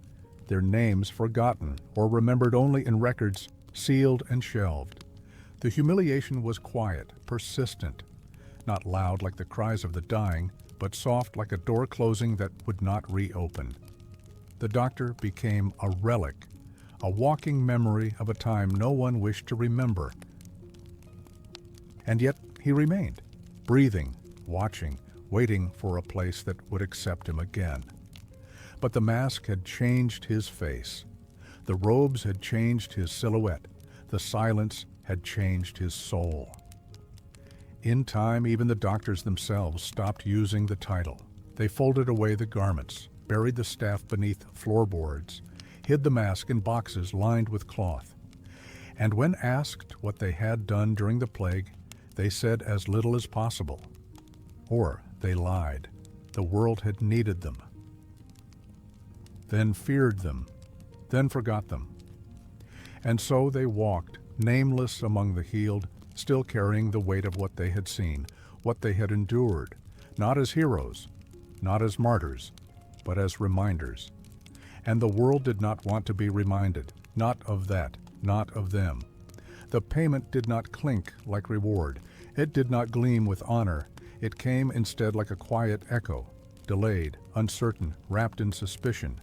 their names forgotten or remembered only in records sealed and shelved. The humiliation was quiet, persistent, not loud like the cries of the dying, but soft like a door closing that would not reopen. The doctor became a relic, a walking memory of a time no one wished to remember. And yet he remained, breathing, watching, waiting for a place that would accept him again. But the mask had changed his face. The robes had changed his silhouette. The silence had changed his soul. In time, even the doctors themselves stopped using the title. They folded away the garments, buried the staff beneath floorboards, hid the mask in boxes lined with cloth. And when asked what they had done during the plague, they said as little as possible. Or they lied. The world had needed them, then feared them, then forgot them. And so they walked, nameless among the healed, still carrying the weight of what they had seen, what they had endured, not as heroes, not as martyrs, but as reminders. And the world did not want to be reminded, not of that, not of them. The payment did not clink like reward. It did not gleam with honor. It came instead like a quiet echo, delayed, uncertain, wrapped in suspicion.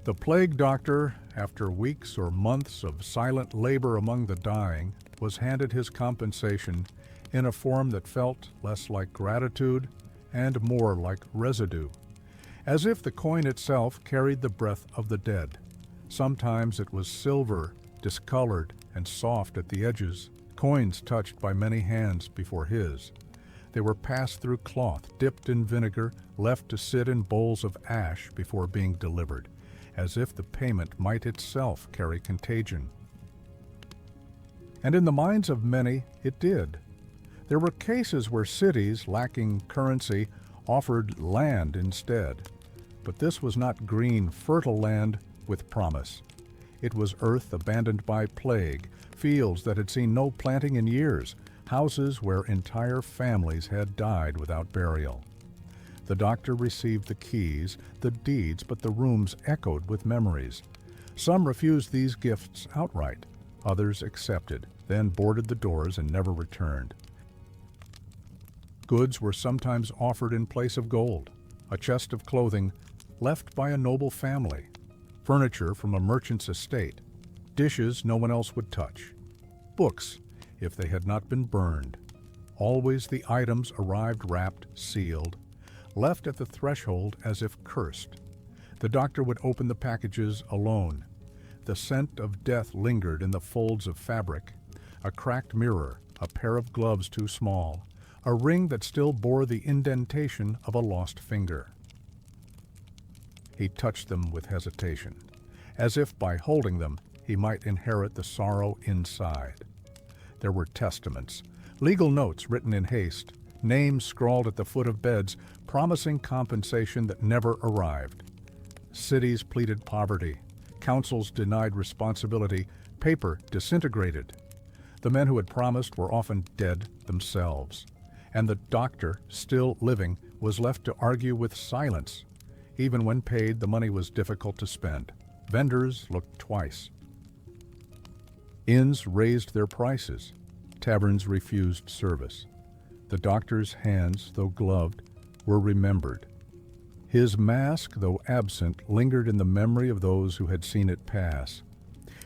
The plague doctor, after weeks or months of silent labor among the dying, was handed his compensation in a form that felt less like gratitude and more like residue, as if the coin itself carried the breath of the dead. Sometimes it was silver, discolored and soft at the edges, coins touched by many hands before his. They were passed through cloth, dipped in vinegar, left to sit in bowls of ash before being delivered, as if the payment might itself carry contagion. And in the minds of many, it did. There were cases where cities, lacking currency, offered land instead. But this was not green, fertile land with promise. It was earth abandoned by plague, fields that had seen no planting in years, houses where entire families had died without burial. The doctor received the keys, the deeds, but the rooms echoed with memories. Some refused these gifts outright. Others accepted, then boarded the doors and never returned. Goods were sometimes offered in place of gold, a chest of clothing left by a noble family, furniture from a merchant's estate, dishes no one else would touch, books if they had not been burned. Always the items arrived wrapped, sealed, left at the threshold as if cursed. The doctor would open the packages alone. The scent of death lingered in the folds of fabric. A cracked mirror, a pair of gloves too small, a ring that still bore the indentation of a lost finger. He touched them with hesitation, as if by holding them he might inherit the sorrow inside. There were testaments, legal notes written in haste, names scrawled at the foot of beds promising compensation that never arrived. Cities pleaded poverty, councils denied responsibility, paper disintegrated. The men who had promised were often dead themselves, and the doctor, still living, was left to argue with silence. Even when paid, the money was difficult to spend. Vendors looked twice. Inns raised their prices. Taverns refused service. The doctor's hands, though gloved, were remembered. His mask, though absent, lingered in the memory of those who had seen it pass.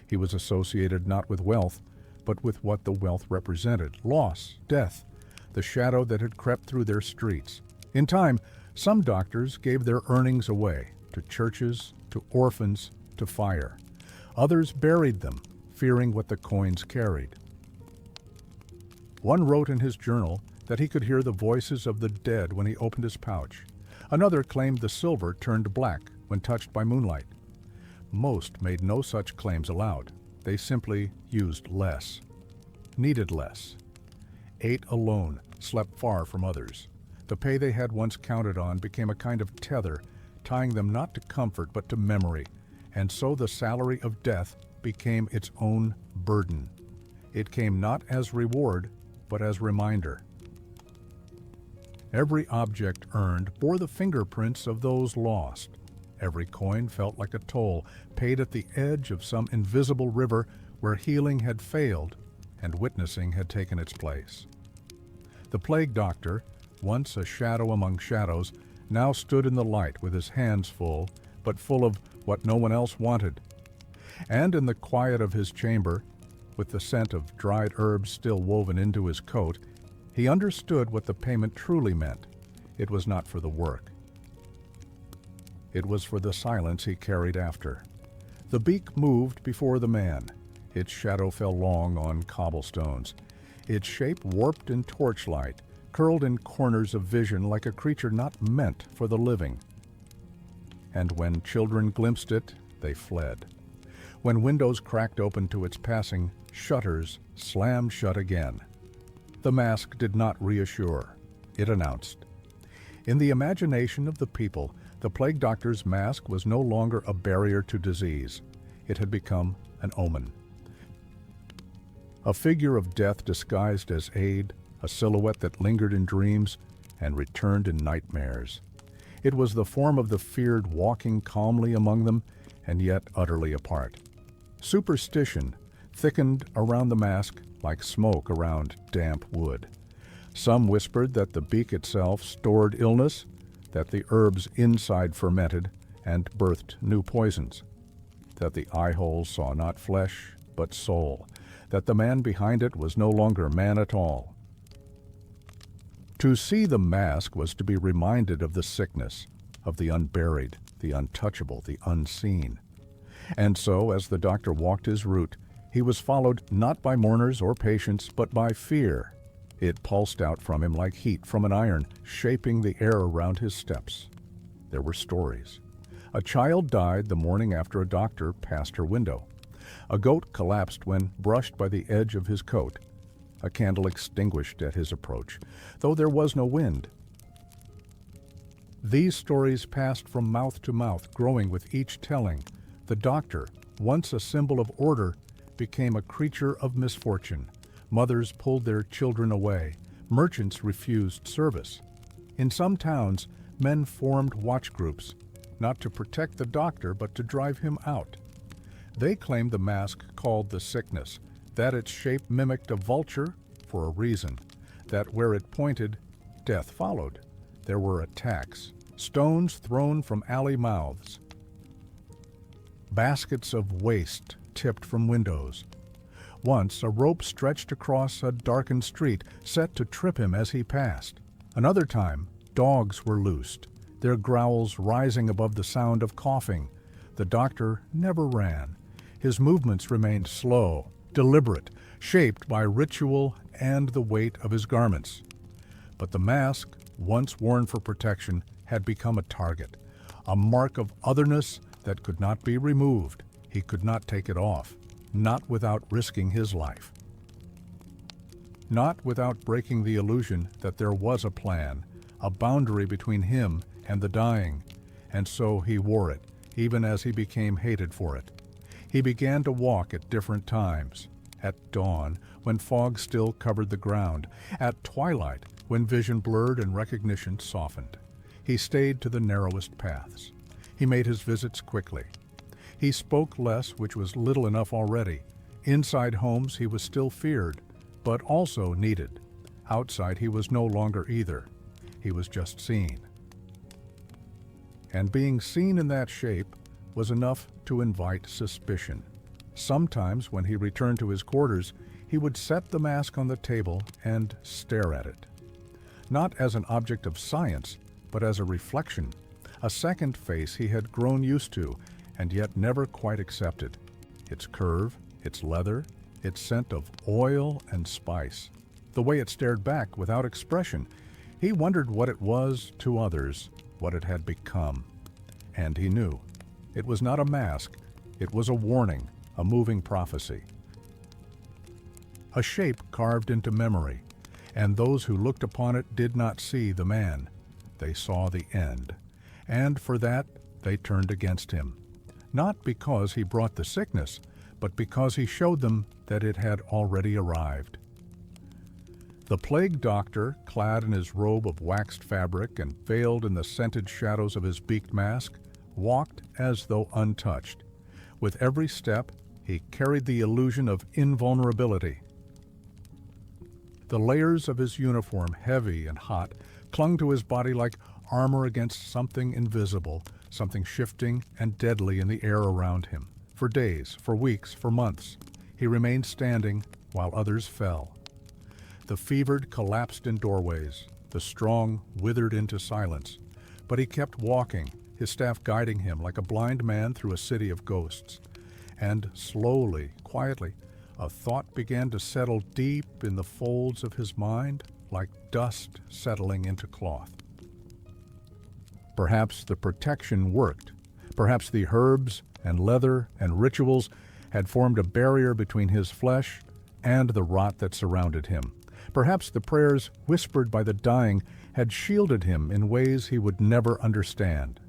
He was associated not with wealth, but with what the wealth represented: loss, death, the shadow that had crept through their streets. In time, some doctors gave their earnings away, to churches, to orphans, to fire. Others buried them, fearing what the coins carried. One wrote in his journal that he could hear the voices of the dead when he opened his pouch. Another claimed the silver turned black when touched by moonlight. Most made no such claims aloud. They simply used less, needed less, ate alone, slept far from others. The pay they had once counted on became a kind of tether, tying them not to comfort but to memory, and so the salary of death became its own burden. It came not as reward, but as reminder. Every object earned bore the fingerprints of those lost. Every coin felt like a toll, paid at the edge of some invisible river where healing had failed and witnessing had taken its place. The plague doctor, once a shadow among shadows, now stood in the light with his hands full, but full of what no one else wanted. And in the quiet of his chamber, with the scent of dried herbs still woven into his coat, he understood what the payment truly meant. It was not for the work. It was for the silence he carried after. The beak moved before the man. Its shadow fell long on cobblestones. Its shape warped in torchlight, curled in corners of vision like a creature not meant for the living. And when children glimpsed it, they fled. When windows cracked open to its passing, shutters slammed shut again. The mask did not reassure. It announced. In the imagination of the people, the plague doctor's mask was no longer a barrier to disease. It had become an omen. A figure of death disguised as aid, a silhouette that lingered in dreams and returned in nightmares. It was the form of the feared walking calmly among them and yet utterly apart. Superstition thickened around the mask like smoke around damp wood. Some whispered that the beak itself stored illness, that the herbs inside fermented and birthed new poisons, that the eye holes saw not flesh but soul, that the man behind it was no longer man at all. To see the mask was to be reminded of the sickness, of the unburied, the untouchable, the unseen. And so, as the doctor walked his route, he was followed not by mourners or patients, but by fear. It pulsed out from him like heat from an iron, shaping the air around his steps. There were stories. A child died the morning after a doctor passed her window. A goat collapsed when brushed by the edge of his coat. A candle extinguished at his approach, though there was no wind. These stories passed from mouth to mouth, growing with each telling. The doctor, once a symbol of order, became a creature of misfortune. Mothers pulled their children away. Merchants refused service. In some towns, men formed watch groups, not to protect the doctor, but to drive him out. They claimed the mask called the sickness, that its shape mimicked a vulture for a reason, that where it pointed, death followed. There were attacks, stones thrown from alley mouths, baskets of waste tipped from windows. Once, a rope stretched across a darkened street, set to trip him as he passed. Another time, dogs were loosed, their growls rising above the sound of coughing. The doctor never ran. His movements remained slow, deliberate, shaped by ritual and the weight of his garments. But the mask, once worn for protection, had become a target, a mark of otherness that could not be removed. He could not take it off, not without risking his life. Not without breaking the illusion that there was a plan, a boundary between him and the dying, and so he wore it, even as he became hated for it. He began to walk at different times, at dawn, when fog still covered the ground, at twilight, when vision blurred and recognition softened. He stayed to the narrowest paths. He made his visits quickly. He spoke less, which was little enough already. Inside homes he was still feared, but also needed. Outside he was no longer either. He was just seen. And being seen in that shape was enough to invite suspicion. Sometimes when he returned to his quarters, he would set the mask on the table and stare at it. Not as an object of science, but as a reflection, a second face he had grown used to and yet never quite accepted. Its curve, its leather, its scent of oil and spice. The way it stared back without expression, he wondered what it was to others, what it had become. And he knew. It was not a mask, it was a warning, a moving prophecy. A shape carved into memory, and those who looked upon it did not see the man. They saw the end, and for that they turned against him. Not because he brought the sickness, but because he showed them that it had already arrived. The plague doctor, clad in his robe of waxed fabric and veiled in the scented shadows of his beaked mask, walked as though untouched. With every step, he carried the illusion of invulnerability. The layers of his uniform, heavy and hot, clung to his body like armor against something invisible, something shifting and deadly in the air around him. For days, for weeks, for months, he remained standing while others fell. The fevered collapsed in doorways, the strong withered into silence. But he kept walking, his staff guiding him like a blind man through a city of ghosts. And slowly, quietly, a thought began to settle deep in the folds of his mind, like dust settling into cloth. Perhaps the protection worked. Perhaps the herbs and leather and rituals had formed a barrier between his flesh and the rot that surrounded him. Perhaps the prayers whispered by the dying had shielded him in ways he would never understand.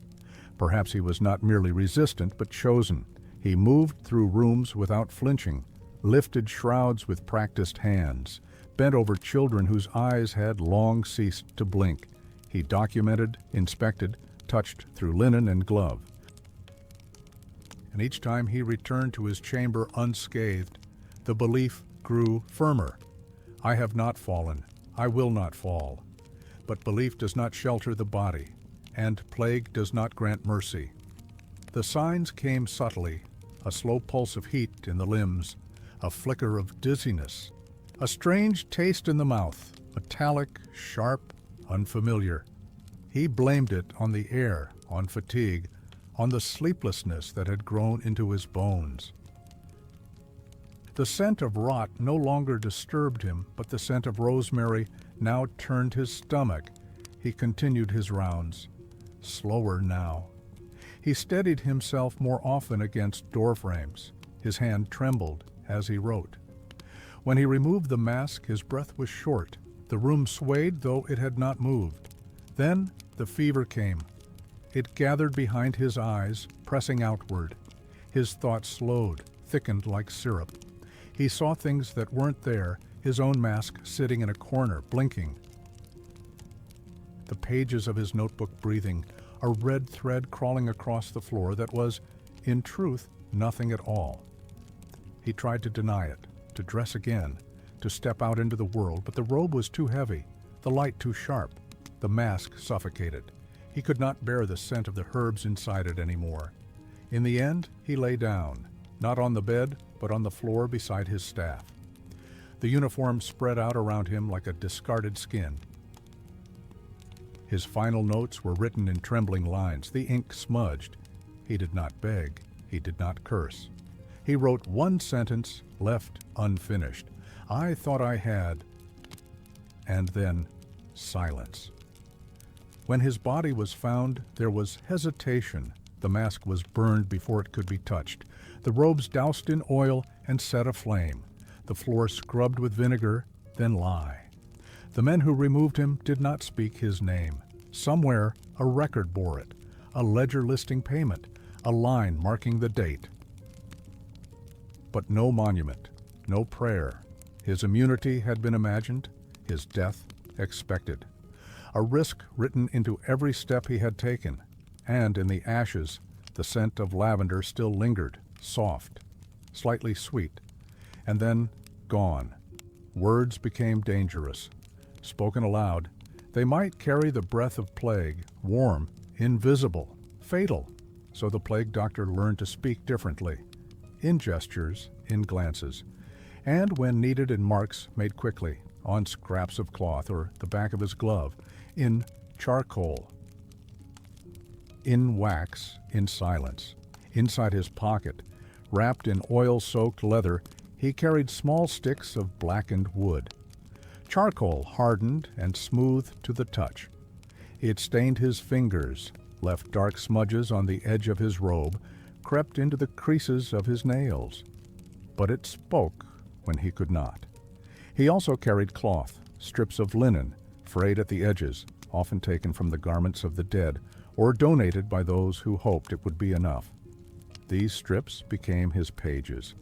Perhaps he was not merely resistant, but chosen. He moved through rooms without flinching, lifted shrouds with practiced hands, bent over children whose eyes had long ceased to blink. He documented, inspected, touched through linen and glove. And each time he returned to his chamber unscathed, the belief grew firmer. I have not fallen. I will not fall. But belief does not shelter the body, and plague does not grant mercy. The signs came subtly, a slow pulse of heat in the limbs, a flicker of dizziness, a strange taste in the mouth, metallic, sharp, unfamiliar. He blamed it on the air, on fatigue, on the sleeplessness that had grown into his bones. The scent of rot no longer disturbed him, but the scent of rosemary now turned his stomach. He continued his rounds, slower now. He steadied himself more often against door frames. His hand trembled as he wrote. When he removed the mask, his breath was short. The room swayed, though it had not moved. Then the fever came. It gathered behind his eyes, pressing outward. His thoughts slowed, thickened like syrup. He saw things that weren't there, his own mask sitting in a corner, blinking. The pages of his notebook breathing, a red thread crawling across the floor that was, in truth, nothing at all. He tried to deny it, to dress again, to step out into the world, but the robe was too heavy, the light too sharp, the mask suffocated. He could not bear the scent of the herbs inside it anymore. In the end, he lay down, not on the bed, but on the floor beside his staff. The uniform spread out around him like a discarded skin. His final notes were written in trembling lines, the ink smudged. He did not beg, he did not curse. He wrote one sentence left unfinished. "I thought I had," and then silence. When his body was found, there was hesitation. The mask was burned before it could be touched, the robes doused in oil and set aflame, the floor scrubbed with vinegar, then lye. The men who removed him did not speak his name. Somewhere a record bore it, a ledger listing payment, a line marking the date. But no monument, no prayer. His immunity had been imagined, his death expected. A risk written into every step he had taken, and in the ashes, the scent of lavender still lingered, soft, slightly sweet, and then gone. Words became dangerous. Spoken aloud, they might carry the breath of plague, warm, invisible, fatal. So the plague doctor learned to speak differently, in gestures, in glances, and when needed in marks made quickly, on scraps of cloth or the back of his glove, in charcoal, in wax, in silence. Inside his pocket, wrapped in oil-soaked leather, he carried small sticks of blackened wood. Charcoal hardened and smooth to the touch. It stained his fingers, left dark smudges on the edge of his robe, crept into the creases of his nails. But it spoke when he could not. He also carried cloth, strips of linen, frayed at the edges, often taken from the garments of the dead, or donated by those who hoped it would be enough. These strips became his pages.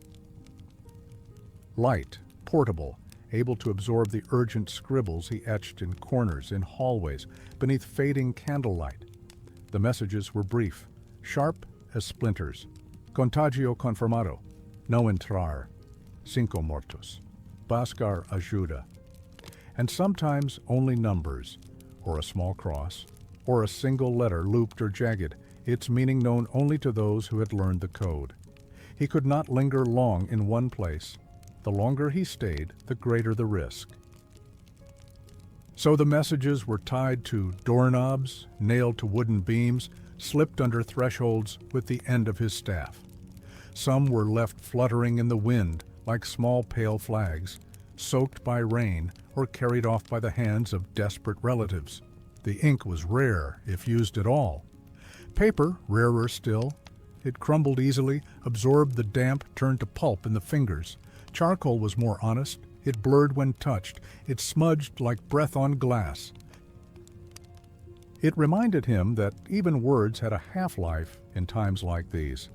Light, portable, able to absorb the urgent scribbles he etched in corners, in hallways, beneath fading candlelight. The messages were brief, sharp as splinters. Contagio confirmado. No entrar. 5 mortos. Buscar ajuda. And sometimes only numbers, or a small cross, or a single letter looped or jagged, its meaning known only to those who had learned the code. He could not linger long in one place. The longer he stayed, the greater the risk. So the messages were tied to doorknobs, nailed to wooden beams, slipped under thresholds with the end of his staff. Some were left fluttering in the wind like small pale flags, soaked by rain or carried off by the hands of desperate relatives. The ink was rare, if used at all. Paper, rarer still. It crumbled easily, absorbed the damp, turned to pulp in the fingers. Charcoal was more honest. It blurred when touched. It smudged like breath on glass. It reminded him that even words had a half-life in times like these.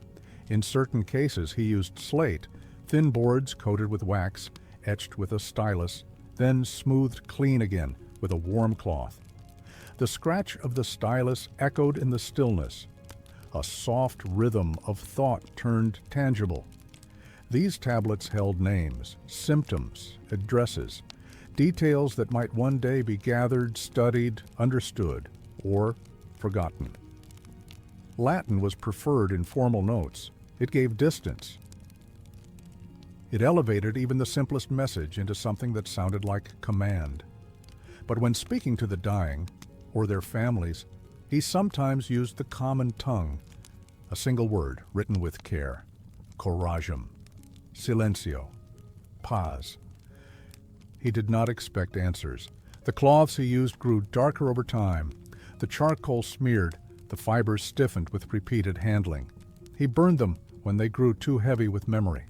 In certain cases he used slate, thin boards coated with wax, etched with a stylus, then smoothed clean again with a warm cloth. The scratch of the stylus echoed in the stillness. A soft rhythm of thought turned tangible. These tablets held names, symptoms, addresses, details that might one day be gathered, studied, understood, or forgotten. Latin was preferred in formal notes. It gave distance. It elevated even the simplest message into something that sounded like command. But when speaking to the dying, or their families, he sometimes used the common tongue, a single word written with care: corajum, silencio, paz. He did not expect answers. The cloths he used grew darker over time. The charcoal smeared, the fibers stiffened with repeated handling. He burned them when they grew too heavy with memory.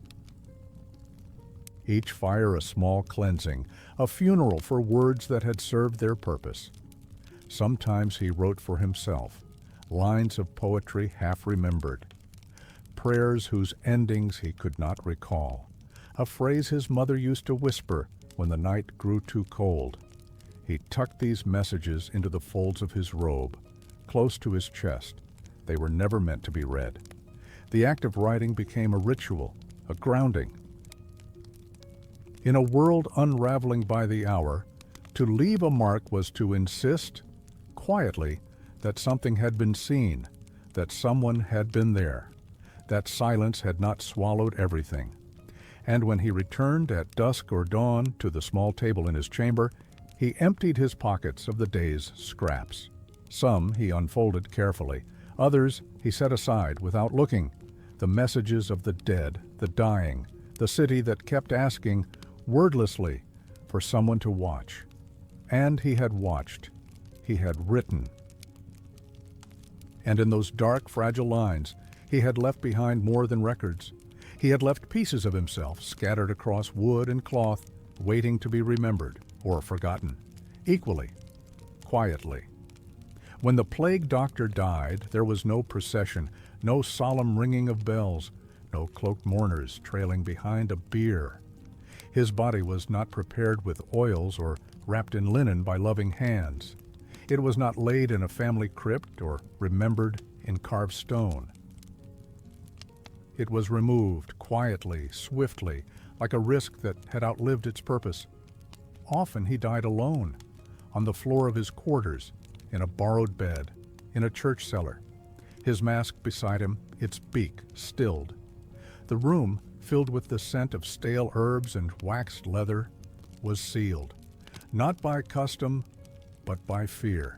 Each fire a small cleansing, a funeral for words that had served their purpose. Sometimes he wrote for himself, lines of poetry half remembered, prayers whose endings he could not recall, a phrase his mother used to whisper when the night grew too cold. He tucked these messages into the folds of his robe, close to his chest. They were never meant to be read. The act of writing became a ritual, a grounding. In a world unraveling by the hour, to leave a mark was to insist, quietly, that something had been seen, that someone had been there, that silence had not swallowed everything. And when he returned at dusk or dawn to the small table in his chamber, he emptied his pockets of the day's scraps. Some he unfolded carefully, others he set aside without looking. the messages of the dead, the dying, the city that kept asking, wordlessly, for someone to watch. And he had watched. He had written. And in those dark, fragile lines, he had left behind more than records. He had left pieces of himself scattered across wood and cloth, waiting to be remembered or forgotten, equally, quietly. When the plague doctor died, there was no procession, no solemn ringing of bells, no cloaked mourners trailing behind a bier. His body was not prepared with oils or wrapped in linen by loving hands. It was not laid in a family crypt or remembered in carved stone. It was removed quietly, swiftly, like a risk that had outlived its purpose. Often he died alone, on the floor of his quarters, in a borrowed bed, in a church cellar, his mask beside him, its beak stilled. The room, filled with the scent of stale herbs and waxed leather, was sealed, not by custom, but by fear.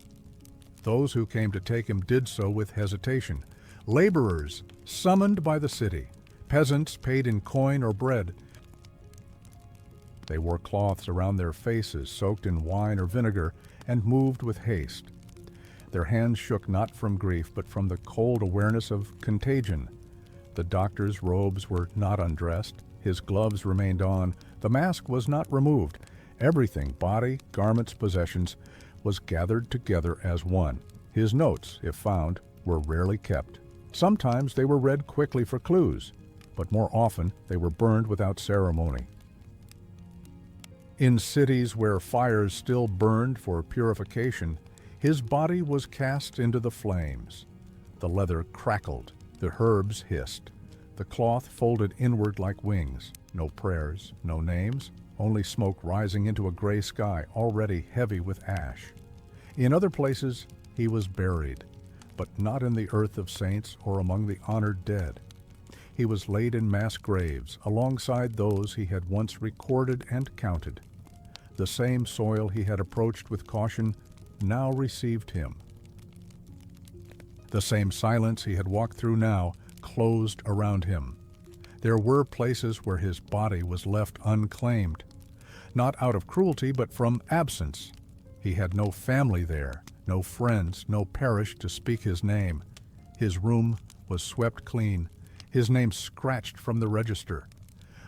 Those who came to take him did so with hesitation. Laborers, summoned by the city, peasants paid in coin or bread. They wore cloths around their faces, soaked in wine or vinegar, and moved with haste. Their hands shook not from grief, but from the cold awareness of contagion. The doctor's robes were not undressed. His gloves remained on. The mask was not removed. Everything, body, garments, possessions, was gathered together as one. His notes, if found, were rarely kept. Sometimes they were read quickly for clues, but more often they were burned without ceremony. In cities where fires still burned for purification, his body was cast into the flames. The leather crackled, the herbs hissed, the cloth folded inward like wings. No prayers, no names, only smoke rising into a gray sky already heavy with ash. In other places he was buried, but not in the earth of saints or among the honored dead. He was laid in mass graves alongside those he had once recorded and counted. The same soil he had approached with caution now received him. The same silence he had walked through now closed around him. There were places where his body was left unclaimed, not out of cruelty, but from absence. He had no family there, no friends, no parish to speak his name. His room was swept clean, his name scratched from the register.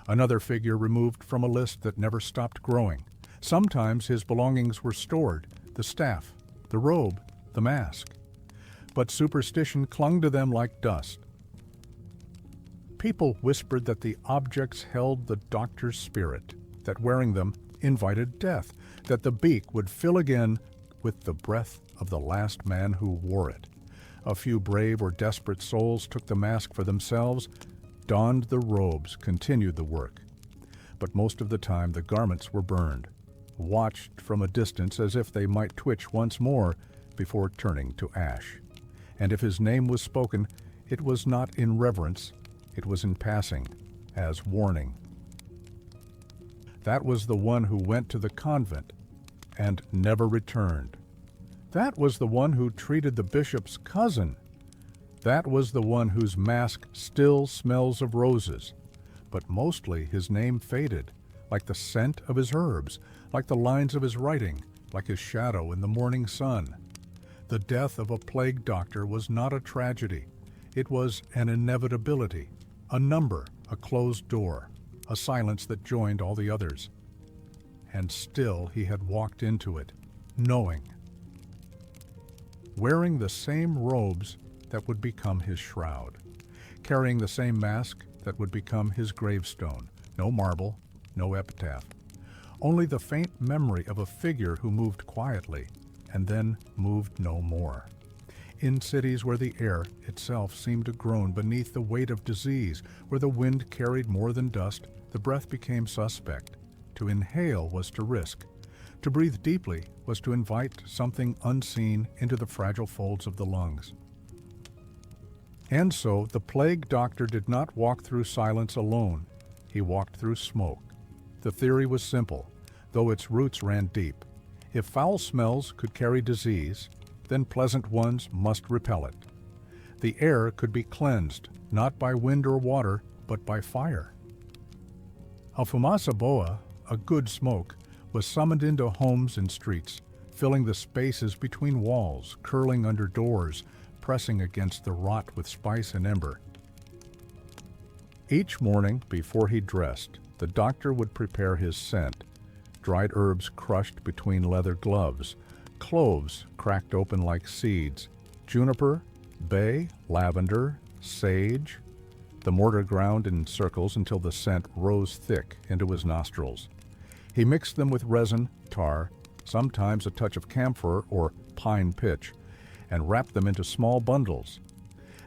Another figure removed from a list that never stopped growing. Sometimes his belongings were stored, the staff, the robe, the mask. But superstition clung to them like dust. People whispered that the objects held the doctor's spirit, that wearing them invited death, that the beak would fill again with the breath of the last man who wore it. A few brave or desperate souls took the mask for themselves, donned the robes, continued the work. But most of the time the garments were burned, watched from a distance as if they might twitch once more before turning to ash. And if his name was spoken, it was not in reverence, it was in passing, as warning. That was the one who went to the convent and never returned. That was the one who treated the bishop's cousin. That was the one whose mask still smells of roses. But mostly his name faded, like the scent of his herbs, like the lines of his writing, like his shadow in the morning sun. The death of a plague doctor was not a tragedy. It was an inevitability, a number, a closed door, a silence that joined all the others. And still he had walked into it, knowing. Wearing the same robes that would become his shroud, carrying the same mask that would become his gravestone. No marble, no epitaph. Only the faint memory of a figure who moved quietly and then moved no more. In cities where the air itself seemed to groan beneath the weight of disease, where the wind carried more than dust, the breath became suspect. To inhale was to risk. To breathe deeply was to invite something unseen into the fragile folds of the lungs. And so the plague doctor did not walk through silence alone. He walked through smoke. The theory was simple, though its roots ran deep. If foul smells could carry disease, then pleasant ones must repel it. The air could be cleansed, not by wind or water, but by fire. A fumasa boa, a good smoke, was summoned into homes and streets, filling the spaces between walls, curling under doors, pressing against the rot with spice and ember. Each morning, before he dressed, the doctor would prepare his scent: dried herbs crushed between leather gloves, cloves cracked open like seeds, juniper, bay, lavender, sage. The mortar ground in circles until the scent rose thick into his nostrils. He mixed them with resin, tar, sometimes a touch of camphor or pine pitch, and wrapped them into small bundles.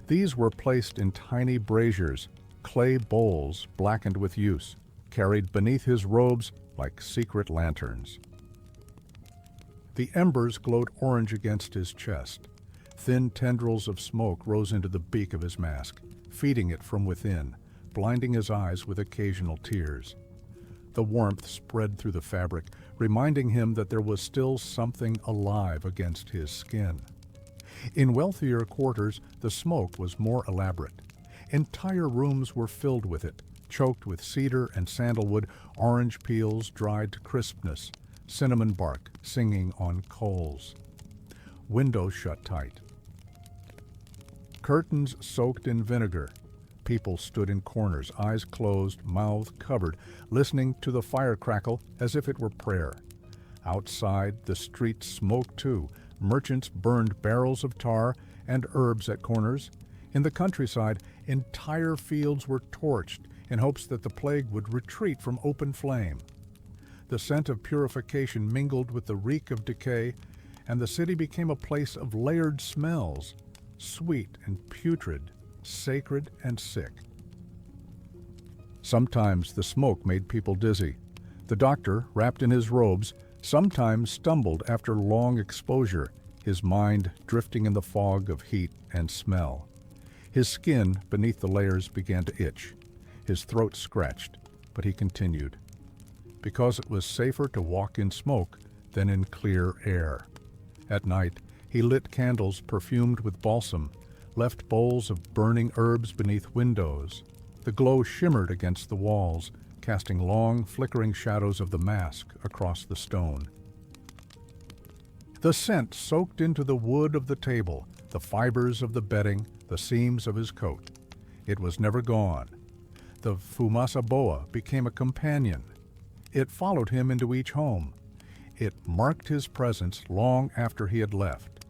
These were placed in tiny braziers, clay bowls blackened with use, carried beneath his robes like secret lanterns. The embers glowed orange against his chest. Thin tendrils of smoke rose into the beak of his mask, feeding it from within, blinding his eyes with occasional tears. The warmth spread through the fabric, reminding him that there was still something alive against his skin. In wealthier quarters, the smoke was more elaborate. Entire rooms were filled with it, choked with cedar and sandalwood, orange peels dried to crispness, cinnamon bark singing on coals. Windows shut tight. Curtains soaked in vinegar. People stood in corners, eyes closed, mouth covered, listening to the fire crackle as if it were prayer. Outside, the street smoked too. Merchants burned barrels of tar and herbs at corners. In the countryside, entire fields were torched in hopes that the plague would retreat from open flame. The scent of purification mingled with the reek of decay, and the city became a place of layered smells, sweet and putrid, sacred and sick. Sometimes the smoke made people dizzy. The doctor, wrapped in his robes, sometimes stumbled after long exposure, his mind drifting in the fog of heat and smell. His skin beneath the layers began to itch. His throat scratched, but he continued, because it was safer to walk in smoke than in clear air. At night, he lit candles perfumed with balsam, left bowls of burning herbs beneath windows. The glow shimmered against the walls, casting long, flickering shadows of the mask across the stone. The scent soaked into the wood of the table, the fibers of the bedding, the seams of his coat. It was never gone. The fumasa boa became a companion. It followed him into each home. It marked his presence long after he had left.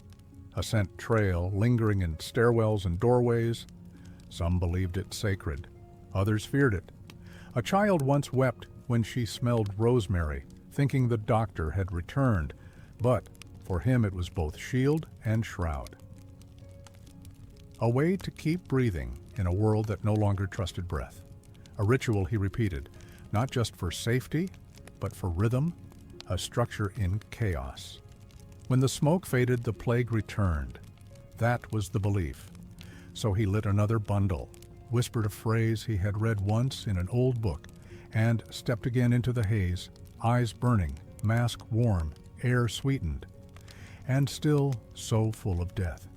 A scent trail lingering in stairwells and doorways. Some believed it sacred. Others feared it. A child once wept when she smelled rosemary, thinking the doctor had returned, but for him it was both shield and shroud. A way to keep breathing in a world that no longer trusted breath. A ritual he repeated, not just for safety, but for rhythm, a structure in chaos. When the smoke faded, the plague returned. That was the belief. So he lit another bundle, whispered a phrase he had read once in an old book, and stepped again into the haze, eyes burning, mask warm, air sweetened, and still so full of death.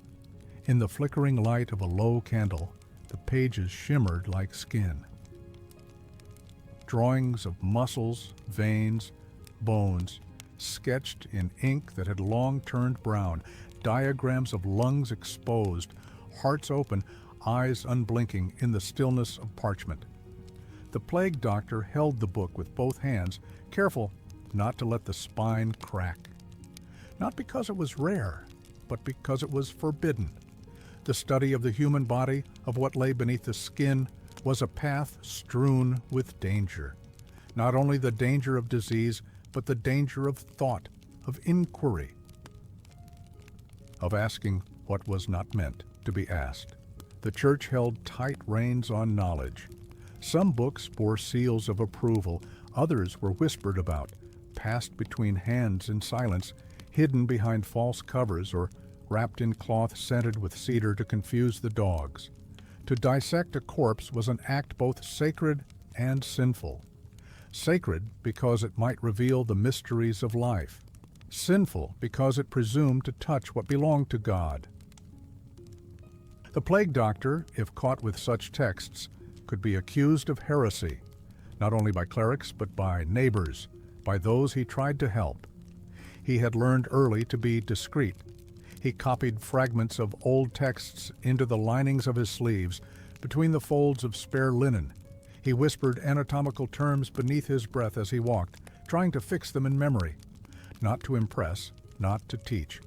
In the flickering light of a low candle, the pages shimmered like skin. Drawings of muscles, veins, bones, sketched in ink that had long turned brown, diagrams of lungs exposed, hearts open, eyes unblinking in the stillness of parchment. The plague doctor held the book with both hands, careful not to let the spine crack. Not because it was rare, but because it was forbidden. The study of the human body, of what lay beneath the skin, was a path strewn with danger. Not only the danger of disease, but the danger of thought, of inquiry, of asking what was not meant to be asked. The church held tight reins on knowledge. Some books bore seals of approval, others were whispered about, passed between hands in silence, hidden behind false covers or wrapped in cloth scented with cedar to confuse the dogs. To dissect a corpse was an act both sacred and sinful. Sacred because it might reveal the mysteries of life. Sinful because it presumed to touch what belonged to God. The plague doctor, if caught with such texts, could be accused of heresy, not only by clerics but by neighbors, by those he tried to help. He had learned early to be discreet. He copied fragments of old texts into the linings of his sleeves, between the folds of spare linen. He whispered anatomical terms beneath his breath as he walked, trying to fix them in memory, not to impress, not to teach,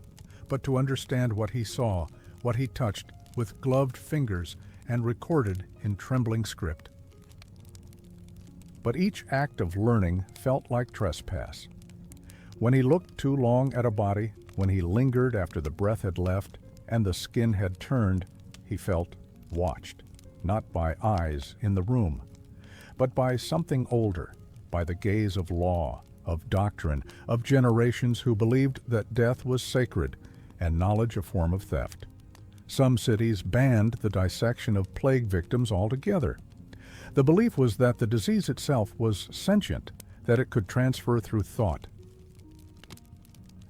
but to understand what he saw, what he touched with gloved fingers and recorded in trembling script. But each act of learning felt like trespass. When he looked too long at a body, when he lingered after the breath had left and the skin had turned, he felt watched, not by eyes in the room, but by something older, by the gaze of law, of doctrine, of generations who believed that death was sacred and knowledge a form of theft. Some cities banned the dissection of plague victims altogether. The belief was that the disease itself was sentient, that it could transfer through thought.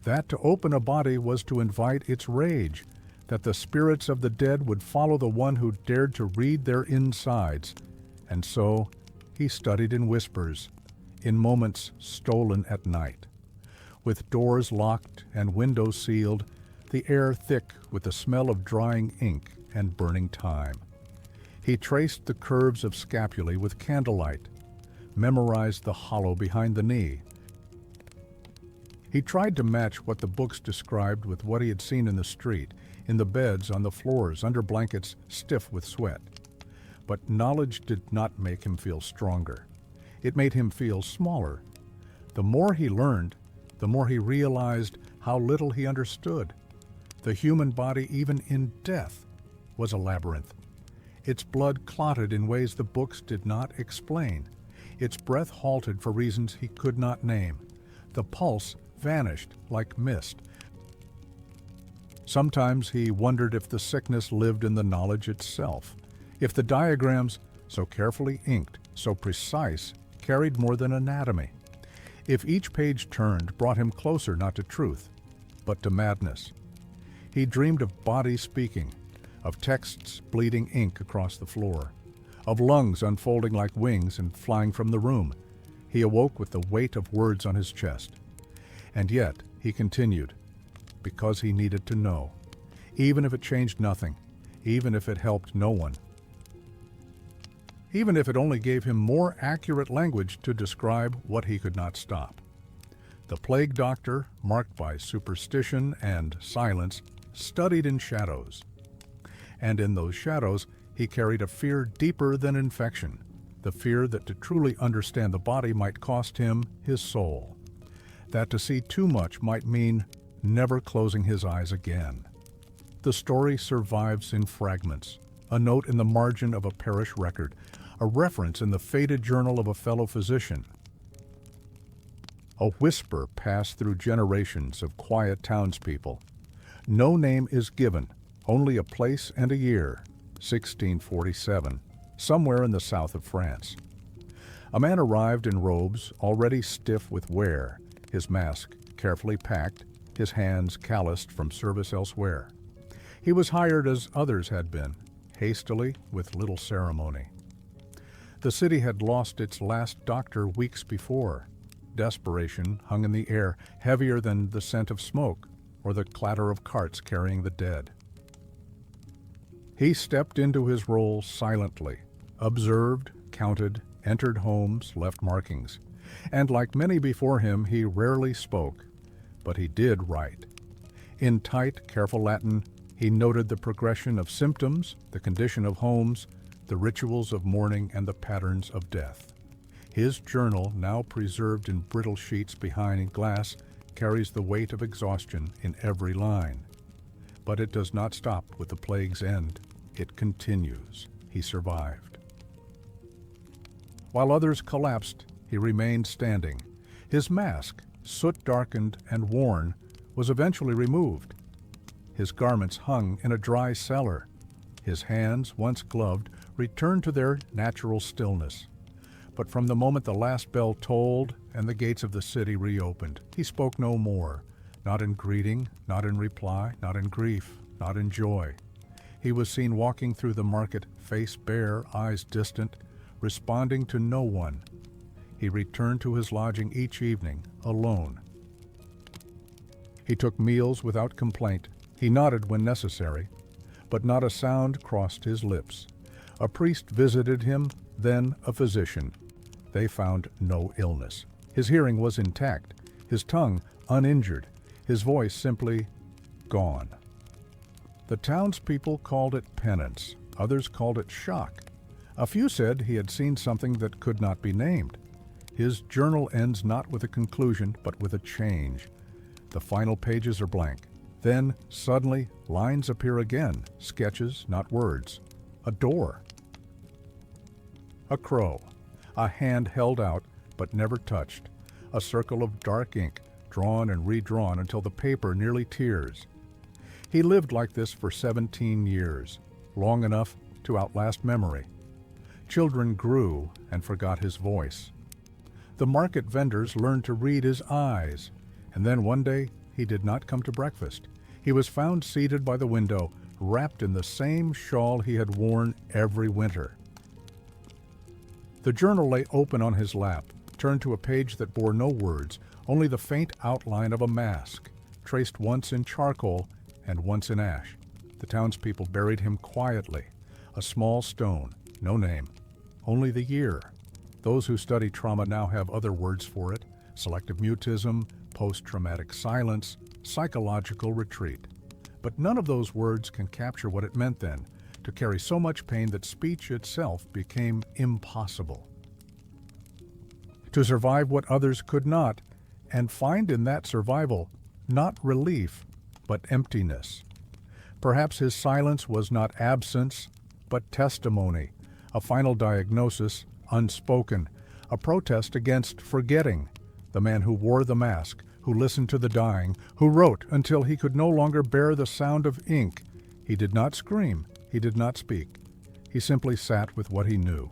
That to open a body was to invite its rage, that the spirits of the dead would follow the one who dared to read their insides. And so he studied in whispers, in moments stolen at night. With doors locked and windows sealed, the air thick with the smell of drying ink and burning time. He traced the curves of scapulae with candlelight, memorized the hollow behind the knee. He tried to match what the books described with what he had seen in the street, in the beds, on the floors, under blankets stiff with sweat. But knowledge did not make him feel stronger. It made him feel smaller. The more he learned, the more he realized how little he understood. The human body, even in death, was a labyrinth. Its blood clotted in ways the books did not explain. Its breath halted for reasons he could not name. The pulse vanished like mist. Sometimes he wondered if the sickness lived in the knowledge itself, if the diagrams, so carefully inked, so precise, carried more than anatomy, if each page turned brought him closer not to truth, but to madness. He dreamed of bodies speaking, of texts bleeding ink across the floor, of lungs unfolding like wings and flying from the room. He awoke with the weight of words on his chest. And yet, he continued, because he needed to know, even if it changed nothing, even if it helped no one, even if it only gave him more accurate language to describe what he could not stop. The plague doctor, marked by superstition and silence, studied in shadows. And in those shadows, he carried a fear deeper than infection, the fear that to truly understand the body might cost him his soul, that to see too much might mean never closing his eyes again. The story survives in fragments, a note in the margin of a parish record, a reference in the faded journal of a fellow physician. A whisper passed through generations of quiet townspeople. No name is given, only a place and a year, 1647, somewhere in the south of France. A man arrived in robes already stiff with wear, his mask carefully packed, his hands calloused from service elsewhere. He was hired as others had been, hastily, with little ceremony. The city had lost its last doctor weeks before. Desperation hung in the air, heavier than the scent of smoke or the clatter of carts carrying the dead. He stepped into his role silently, observed, counted, entered homes, left markings. And like many before him, he rarely spoke, but he did write. In tight, careful Latin, he noted the progression of symptoms, the condition of homes, the rituals of mourning, and the patterns of death. His journal, now preserved in brittle sheets behind glass, carries the weight of exhaustion in every line. But it does not stop with the plague's end. It continues. He survived. While others collapsed, he remained standing. His mask, soot-darkened and worn, was eventually removed. His garments hung in a dry cellar. His hands, once gloved, returned to their natural stillness. But from the moment the last bell tolled and the gates of the city reopened, he spoke no more, not in greeting, not in reply, not in grief, not in joy. He was seen walking through the market, face bare, eyes distant, responding to no one. He returned to his lodging each evening, alone. He took meals without complaint. He nodded when necessary, but not a sound crossed his lips. A priest visited him, then a physician. They found no illness. His hearing was intact, his tongue uninjured, his voice simply gone. The townspeople called it penance. Others called it shock. A few said he had seen something that could not be named. His journal ends not with a conclusion, but with a change. The final pages are blank. Then, suddenly, lines appear again, sketches, not words. A door. A crow. A hand held out, but never touched. A circle of dark ink, drawn and redrawn until the paper nearly tears. He lived like this for 17 years, long enough to outlast memory. Children grew and forgot his voice. The market vendors learned to read his eyes, and then one day he did not come to breakfast. He was found seated by the window, wrapped in the same shawl he had worn every winter. The journal lay open on his lap, turned to a page that bore no words, only the faint outline of a mask, traced once in charcoal and once in ash. The townspeople buried him quietly, a small stone, no name, only the year. Those who study trauma now have other words for it: selective mutism, post-traumatic silence, psychological retreat. But none of those words can capture what it meant then, to carry so much pain that speech itself became impossible. To survive what others could not, and find in that survival not relief, but emptiness. Perhaps his silence was not absence, but testimony, a final diagnosis, unspoken, a protest against forgetting, the man who wore the mask, who listened to the dying, who wrote until he could no longer bear the sound of ink. He did not scream, he did not speak. He simply sat with what he knew,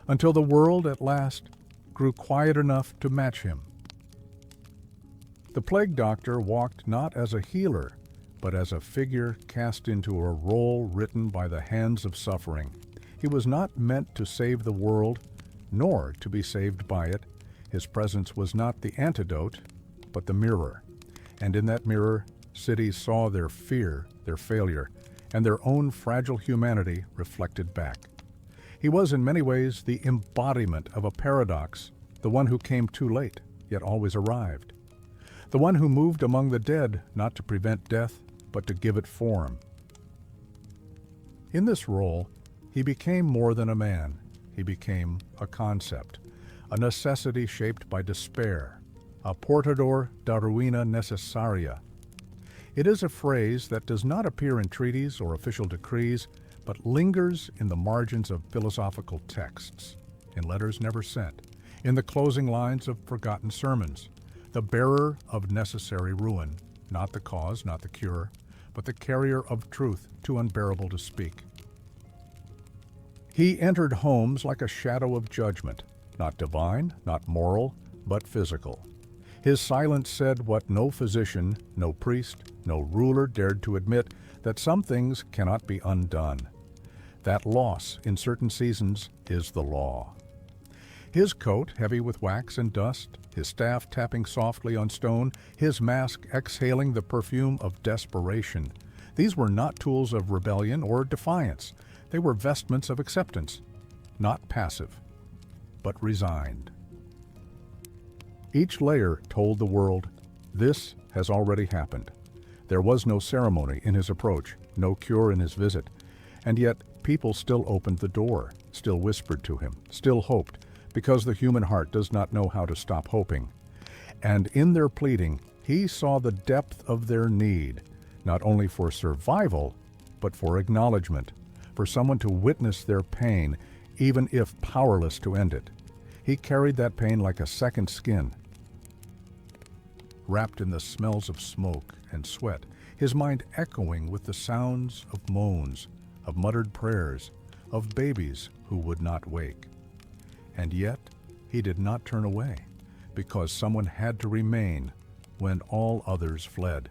until the world at last grew quiet enough to match him. The plague doctor walked not as a healer, but as a figure cast into a role written by the hands of suffering. He was not meant to save the world, nor to be saved by it. His presence was not the antidote, but the mirror. And in that mirror, cities saw their fear, their failure, and their own fragile humanity reflected back. He was in many ways the embodiment of a paradox, the one who came too late, yet always arrived. The one who moved among the dead, not to prevent death, but to give it form. In this role, he became more than a man. He became a concept, a necessity shaped by despair, a portador da ruina necessaria. It is a phrase that does not appear in treaties or official decrees, but lingers in the margins of philosophical texts, in letters never sent, in the closing lines of forgotten sermons. The bearer of necessary ruin, not the cause, not the cure, but the carrier of truth too unbearable to speak. He entered homes like a shadow of judgment, not divine, not moral, but physical. His silence said what no physician, no priest, no ruler dared to admit, that some things cannot be undone. That loss in certain seasons is the law. His coat heavy with wax and dust, his staff tapping softly on stone, his mask exhaling the perfume of desperation. These were not tools of rebellion or defiance. They were vestments of acceptance, not passive, but resigned. Each layer told the world, this has already happened. There was no ceremony in his approach, no cure in his visit, and yet people still opened the door, still whispered to him, still hoped, because the human heart does not know how to stop hoping. And in their pleading, he saw the depth of their need, not only for survival, but for acknowledgement, for someone to witness their pain, even if powerless to end it. He carried that pain like a second skin, wrapped in the smells of smoke and sweat, his mind echoing with the sounds of moans, of muttered prayers, of babies who would not wake. And yet, he did not turn away, because someone had to remain when all others fled,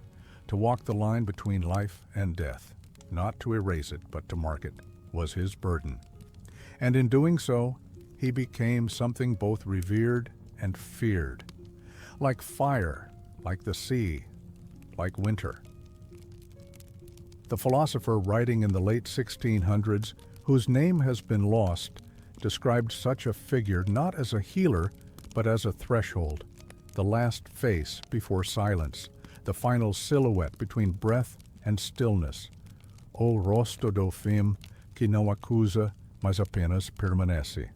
to walk the line between life and death, not to erase it, but to mark it, was his burden. And in doing so, he became something both revered and feared. Like fire, like the sea, like winter. The philosopher writing in the late 1600s, whose name has been lost, described such a figure not as a healer, but as a threshold, the last face before silence, the final silhouette between breath and stillness. O rosto do fim que não acusa, mas apenas permanece.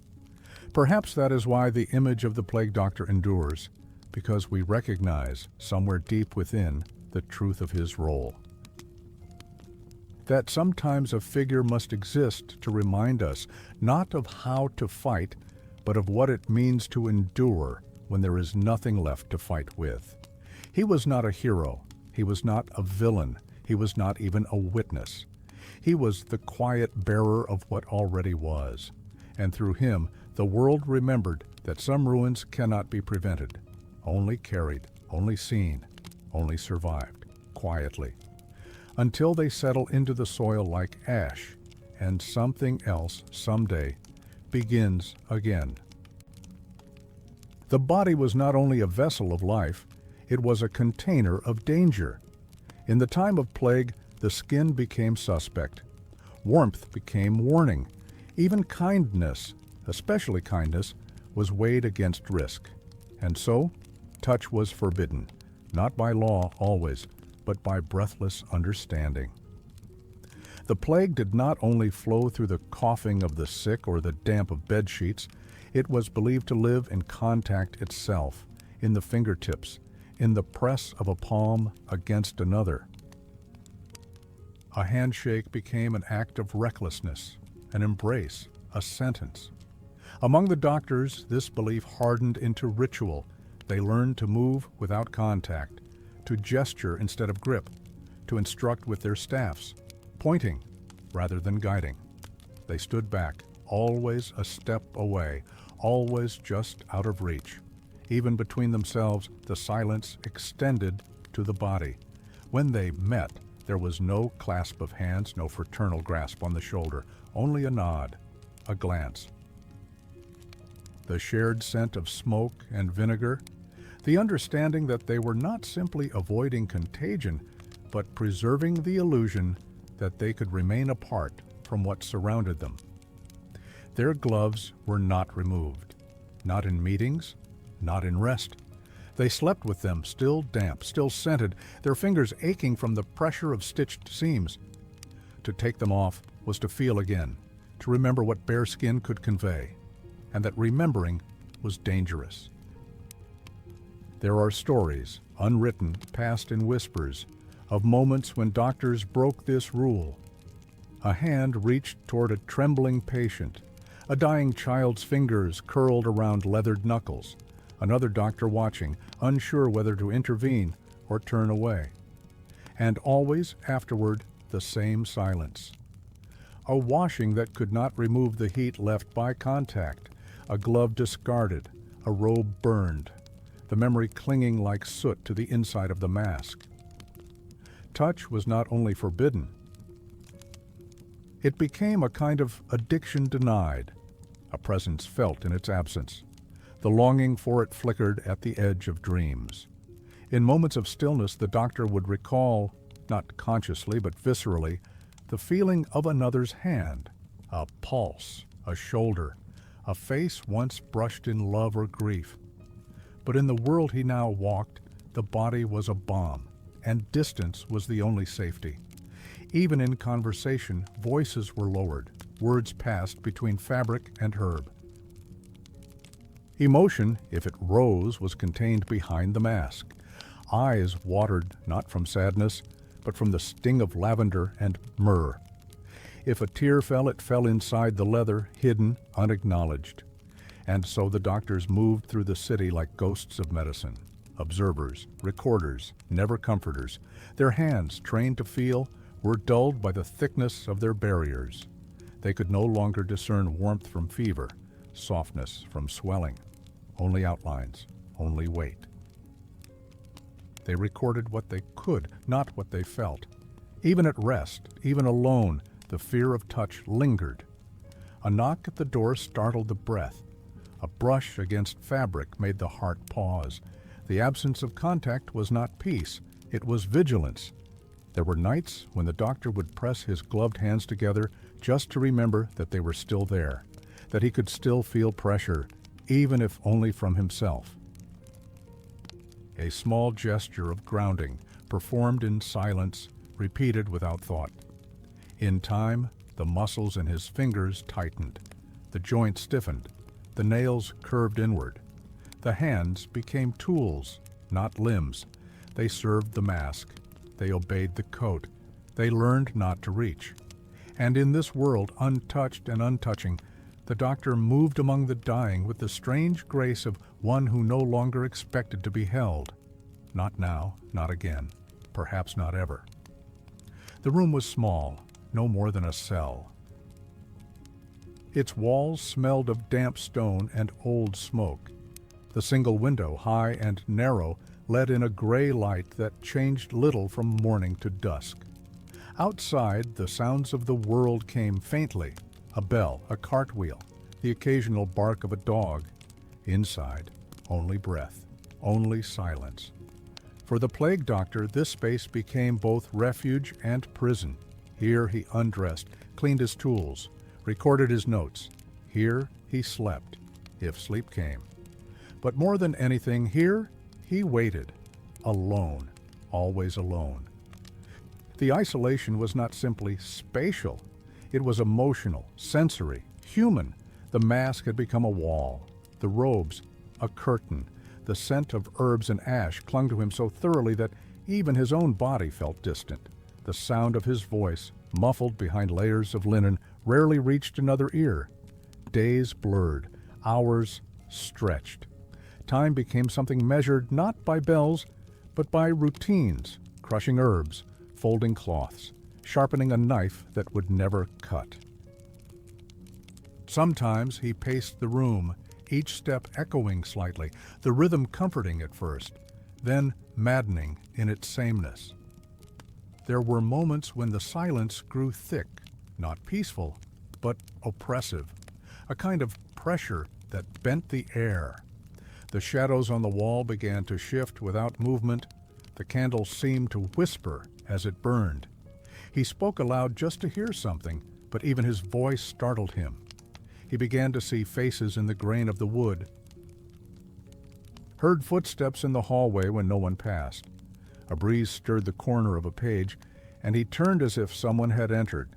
Perhaps that is why the image of the plague doctor endures, because we recognize, somewhere deep within, the truth of his role. That sometimes a figure must exist to remind us not of how to fight, but of what it means to endure when there is nothing left to fight with. He was not a hero. He was not a villain. He was not even a witness. He was the quiet bearer of what already was. And through him, the world remembered that some ruins cannot be prevented, only carried, only seen, only survived, quietly, until they settle into the soil like ash, and something else someday begins again. The body was not only a vessel of life, it was a container of danger. In the time of plague, the skin became suspect. Warmth became warning. Even kindness, especially kindness, was weighed against risk. And so, touch was forbidden, not by law always, but by breathless understanding. The plague did not only flow through the coughing of the sick or the damp of bed sheets, it was believed to live in contact itself, in the fingertips, in the press of a palm against another. A handshake became an act of recklessness, an embrace, a sentence. Among the doctors, this belief hardened into ritual. They learned to move without contact, to gesture instead of grip, to instruct with their staffs, pointing rather than guiding. They stood back, always a step away, always just out of reach. Even between themselves, the silence extended to the body. When they met, there was no clasp of hands, no fraternal grasp on the shoulder, only a nod, a glance. The shared scent of smoke and vinegar, the understanding that they were not simply avoiding contagion, but preserving the illusion that they could remain apart from what surrounded them. Their gloves were not removed, not in meetings, not in rest. They slept with them, still damp, still scented, their fingers aching from the pressure of stitched seams. To take them off was to feel again, to remember what bare skin could convey, and that remembering was dangerous. There are stories, unwritten, passed in whispers, of moments when doctors broke this rule. A hand reached toward a trembling patient, a dying child's fingers curled around leathered knuckles, another doctor watching, unsure whether to intervene or turn away. And always afterward, the same silence. A washing that could not remove the heat left by contact, a glove discarded, a robe burned, the memory clinging like soot to the inside of the mask. Touch was not only forbidden, it became a kind of addiction denied, a presence felt in its absence. The longing for it flickered at the edge of dreams. In moments of stillness, the doctor would recall, not consciously but viscerally, the feeling of another's hand, a pulse, a shoulder, a face once brushed in love or grief. But in the world he now walked, the body was a bomb, and distance was the only safety. Even in conversation, voices were lowered, words passed between fabric and herb. Emotion, if it rose, was contained behind the mask. Eyes watered not from sadness, but from the sting of lavender and myrrh. If a tear fell, it fell inside the leather, hidden, unacknowledged. And so the doctors moved through the city like ghosts of medicine, observers, recorders, never comforters. Their hands, trained to feel, were dulled by the thickness of their barriers. They could no longer discern warmth from fever, softness from swelling, only outlines, only weight. They recorded what they could, not what they felt, Even at rest, even alone, the fear of touch lingered. A knock at the door startled the breath. A brush against fabric made the heart pause. The absence of contact was not peace, it was vigilance. There were nights when the doctor would press his gloved hands together just to remember that they were still there, that he could still feel pressure, even if only from himself. A small gesture of grounding, performed in silence, repeated without thought. In time, the muscles in his fingers tightened. The joints stiffened. The nails curved inward. The hands became tools, not limbs. They served the mask. They obeyed the coat. They learned not to reach. And in this world, untouched and untouching, the doctor moved among the dying with the strange grace of one who no longer expected to be held. Not now, not again, perhaps not ever. The room was small, no more than a cell. Its walls smelled of damp stone and old smoke. The single window, high and narrow, let in a gray light that changed little from morning to dusk. Outside, the sounds of the world came faintly. A bell, a cartwheel, the occasional bark of a dog. Inside, only breath, only silence. For the plague doctor, this space became both refuge and prison. Here he undressed, cleaned his tools, recorded his notes. Here he slept, if sleep came. But more than anything, here he waited, alone, always alone. The isolation was not simply spatial. It was emotional, sensory, human. The mask had become a wall, the robes a curtain. The scent of herbs and ash clung to him so thoroughly that even his own body felt distant. The sound of his voice, muffled behind layers of linen, rarely reached another ear. Days blurred, hours stretched. Time became something measured not by bells, but by routines, crushing herbs, folding cloths, sharpening a knife that would never cut. Sometimes he paced the room, each step echoing slightly, the rhythm comforting at first, then maddening in its sameness. There were moments when the silence grew thick, not peaceful, but oppressive, a kind of pressure that bent the air. The shadows on the wall began to shift without movement. The candle seemed to whisper as it burned. He spoke aloud just to hear something, but even his voice startled him. He began to see faces in the grain of the wood, heard footsteps in the hallway when no one passed. A breeze stirred the corner of a page, and he turned as if someone had entered.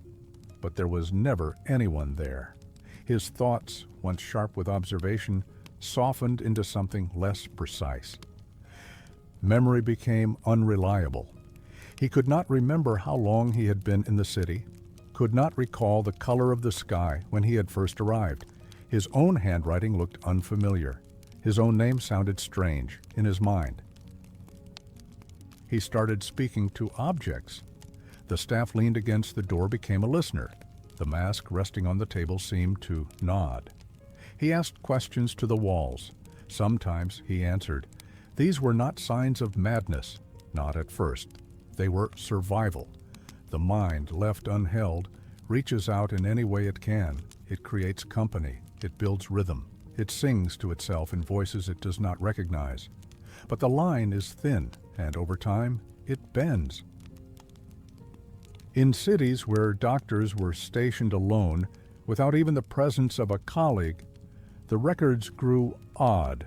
But there was never anyone there. His thoughts, once sharp with observation, softened into something less precise. Memory became unreliable. He could not remember how long he had been in the city, could not recall the color of the sky when he had first arrived. His own handwriting looked unfamiliar. His own name sounded strange in his mind. He started speaking to objects. The staff leaned against the door, became a listener. The mask resting on the table seemed to nod. He asked questions to the walls. Sometimes he answered. These were not signs of madness, not at first. They were survival. The mind, left unheld, reaches out in any way it can. It creates company. It builds rhythm. It sings to itself in voices it does not recognize. But the line is thin, and over time, it bends. In cities where doctors were stationed alone, without even the presence of a colleague, the records grew odd.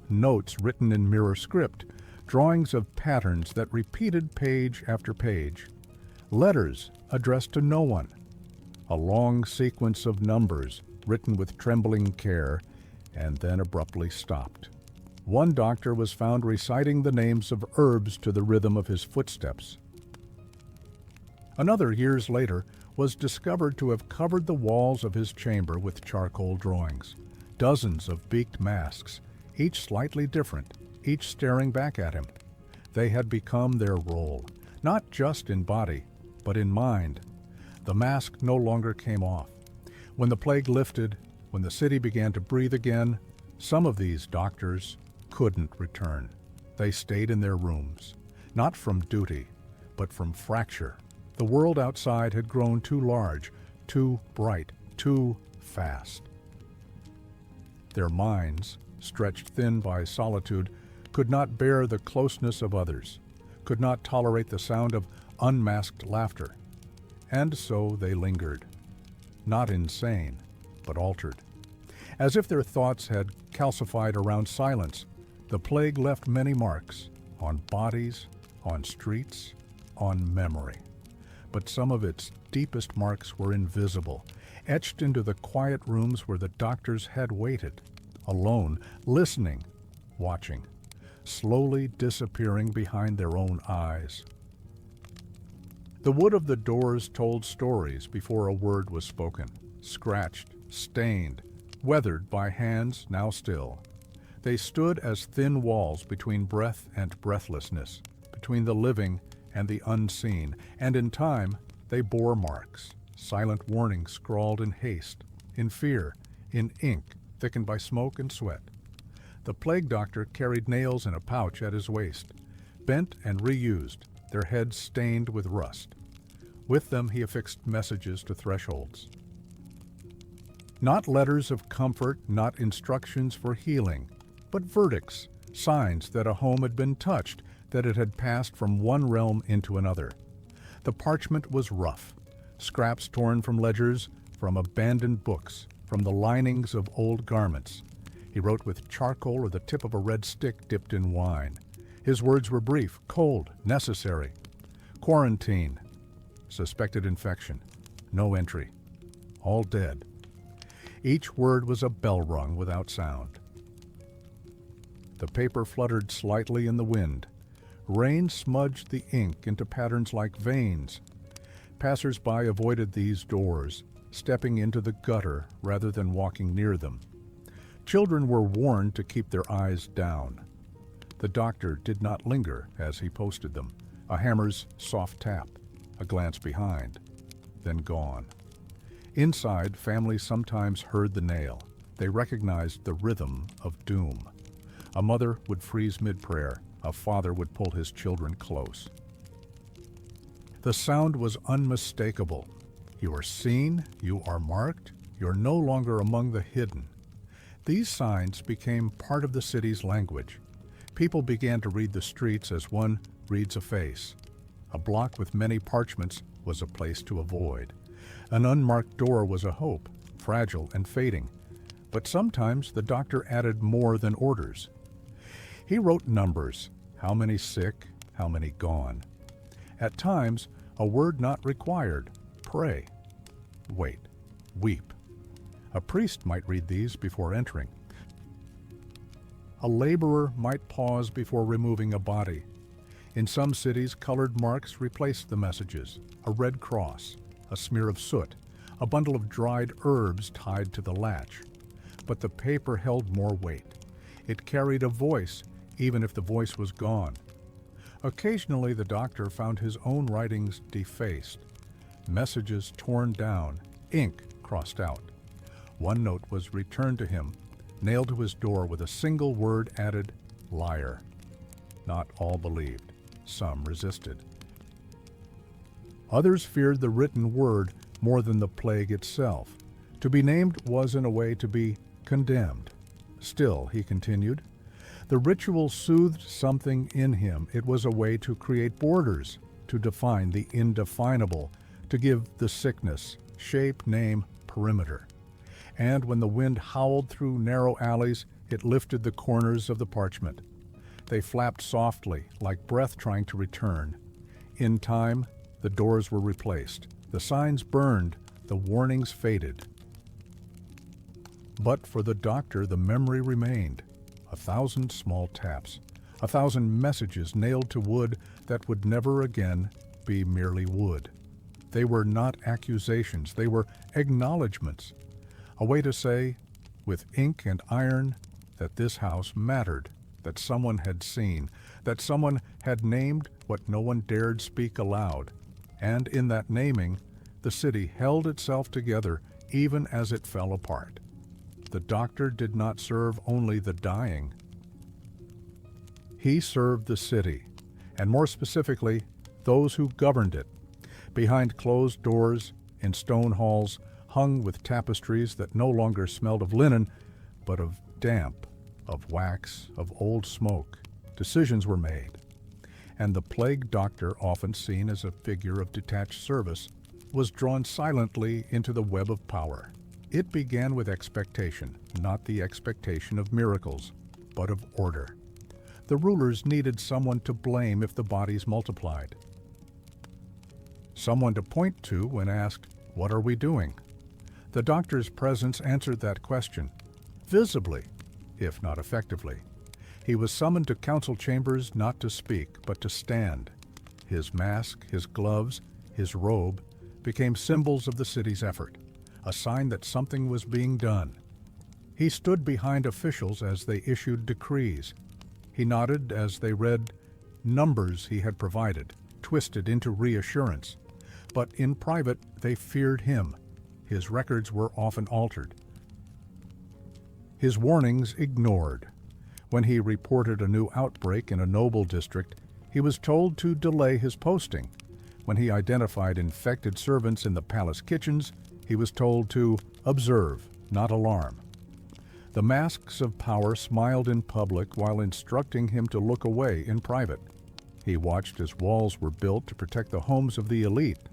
Notes written in mirror script, drawings of patterns that repeated page after page. Letters addressed to no one. A long sequence of numbers written with trembling care and then abruptly stopped. One doctor was found reciting the names of herbs to the rhythm of his footsteps. Another, years later, was discovered to have covered the walls of his chamber with charcoal drawings. Dozens of beaked masks, each slightly different, each staring back at him. They had become their role, not just in body, but in mind. The mask no longer came off. When the plague lifted, when the city began to breathe again, some of these doctors couldn't return. They stayed in their rooms, not from duty, but from fracture. The world outside had grown too large, too bright, too fast. Their minds, stretched thin by solitude, could not bear the closeness of others, could not tolerate the sound of unmasked laughter. And so they lingered, not insane, but altered. As if their thoughts had calcified around silence, the plague left many marks on bodies, on streets, on memory. But some of its deepest marks were invisible, etched into the quiet rooms where the doctors had waited, alone, listening, watching, slowly disappearing behind their own eyes. The wood of the doors told stories before a word was spoken, scratched, stained, weathered by hands now still. They stood as thin walls between breath and breathlessness, between the living and the unseen, and in time they bore marks, silent warnings scrawled in haste, in fear, in ink thickened by smoke and sweat. The plague doctor carried nails in a pouch at his waist, bent and reused, their heads stained with rust. With them he affixed messages to thresholds. Not letters of comfort, not instructions for healing, but verdicts, signs that a home had been touched, that it had passed from one realm into another. The parchment was rough, scraps torn from ledgers, from abandoned books, from the linings of old garments. He wrote with charcoal or the tip of a red stick dipped in wine. His words were brief, cold, necessary. Quarantine, suspected infection, no entry, all dead. Each word was a bell rung without sound. The paper fluttered slightly in the wind. Rain smudged the ink into patterns like veins. Passers-by avoided these doors, stepping into the gutter rather than walking near them. Children were warned to keep their eyes down. The doctor did not linger as he posted them. A hammer's soft tap, a glance behind, then gone. Inside, families sometimes heard the nail. They recognized the rhythm of doom. A mother would freeze mid-prayer. A father would pull his children close. The sound was unmistakable. You are seen, you are marked, you're no longer among the hidden. These signs became part of the city's language. People began to read the streets as one reads a face. A block with many parchments was a place to avoid. An unmarked door was a hope, fragile and fading. But sometimes the doctor added more than orders. He wrote numbers, how many sick, how many gone. At times, a word not required, pray, wait, weep. A priest might read these before entering. A laborer might pause before removing a body. In some cities, colored marks replaced the messages, a red cross, a smear of soot, a bundle of dried herbs tied to the latch. But the paper held more weight. It carried a voice, even if the voice was gone. Occasionally, the doctor found his own writings defaced, messages torn down, ink crossed out. One note was returned to him, nailed to his door with a single word added, liar. Not all believed. Some resisted. Others feared the written word more than the plague itself. To be named was, in a way, to be condemned. Still, he continued, the ritual soothed something in him. It was a way to create borders, to define the indefinable, to give the sickness shape, name, perimeter. And when the wind howled through narrow alleys, it lifted the corners of the parchment. They flapped softly, like breath trying to return. In time, the doors were replaced. The signs burned, the warnings faded. But for the doctor, the memory remained. 1,000 small taps, 1,000 messages nailed to wood that would never again be merely wood. They were not accusations, they were acknowledgments. A way to say, with ink and iron, that this house mattered, that someone had seen, that someone had named what no one dared speak aloud. And in that naming, the city held itself together even as it fell apart. The doctor did not serve only the dying. He served the city, and more specifically, those who governed it. behind closed doors, in stone halls, hung with tapestries that no longer smelled of linen, but of damp, of wax, of old smoke, decisions were made. And the plague doctor, often seen as a figure of detached service, was drawn silently into the web of power. It began with expectation, not the expectation of miracles, but of order. The rulers needed someone to blame if the bodies multiplied. Someone to point to when asked, "What are we doing?" The doctor's presence answered that question, visibly, if not effectively. He was summoned to council chambers not to speak, but to stand. His mask, his gloves, his robe became symbols of the city's effort, a sign that something was being done. He stood behind officials as they issued decrees. He nodded as they read numbers he had provided, twisted into reassurance. But in private, they feared him. His records were often altered. His warnings ignored. When he reported a new outbreak in a noble district, he was told to delay his posting. When he identified infected servants in the palace kitchens, he was told to observe, not alarm. The masks of power smiled in public while instructing him to look away in private. He watched as walls were built to protect the homes of the elite,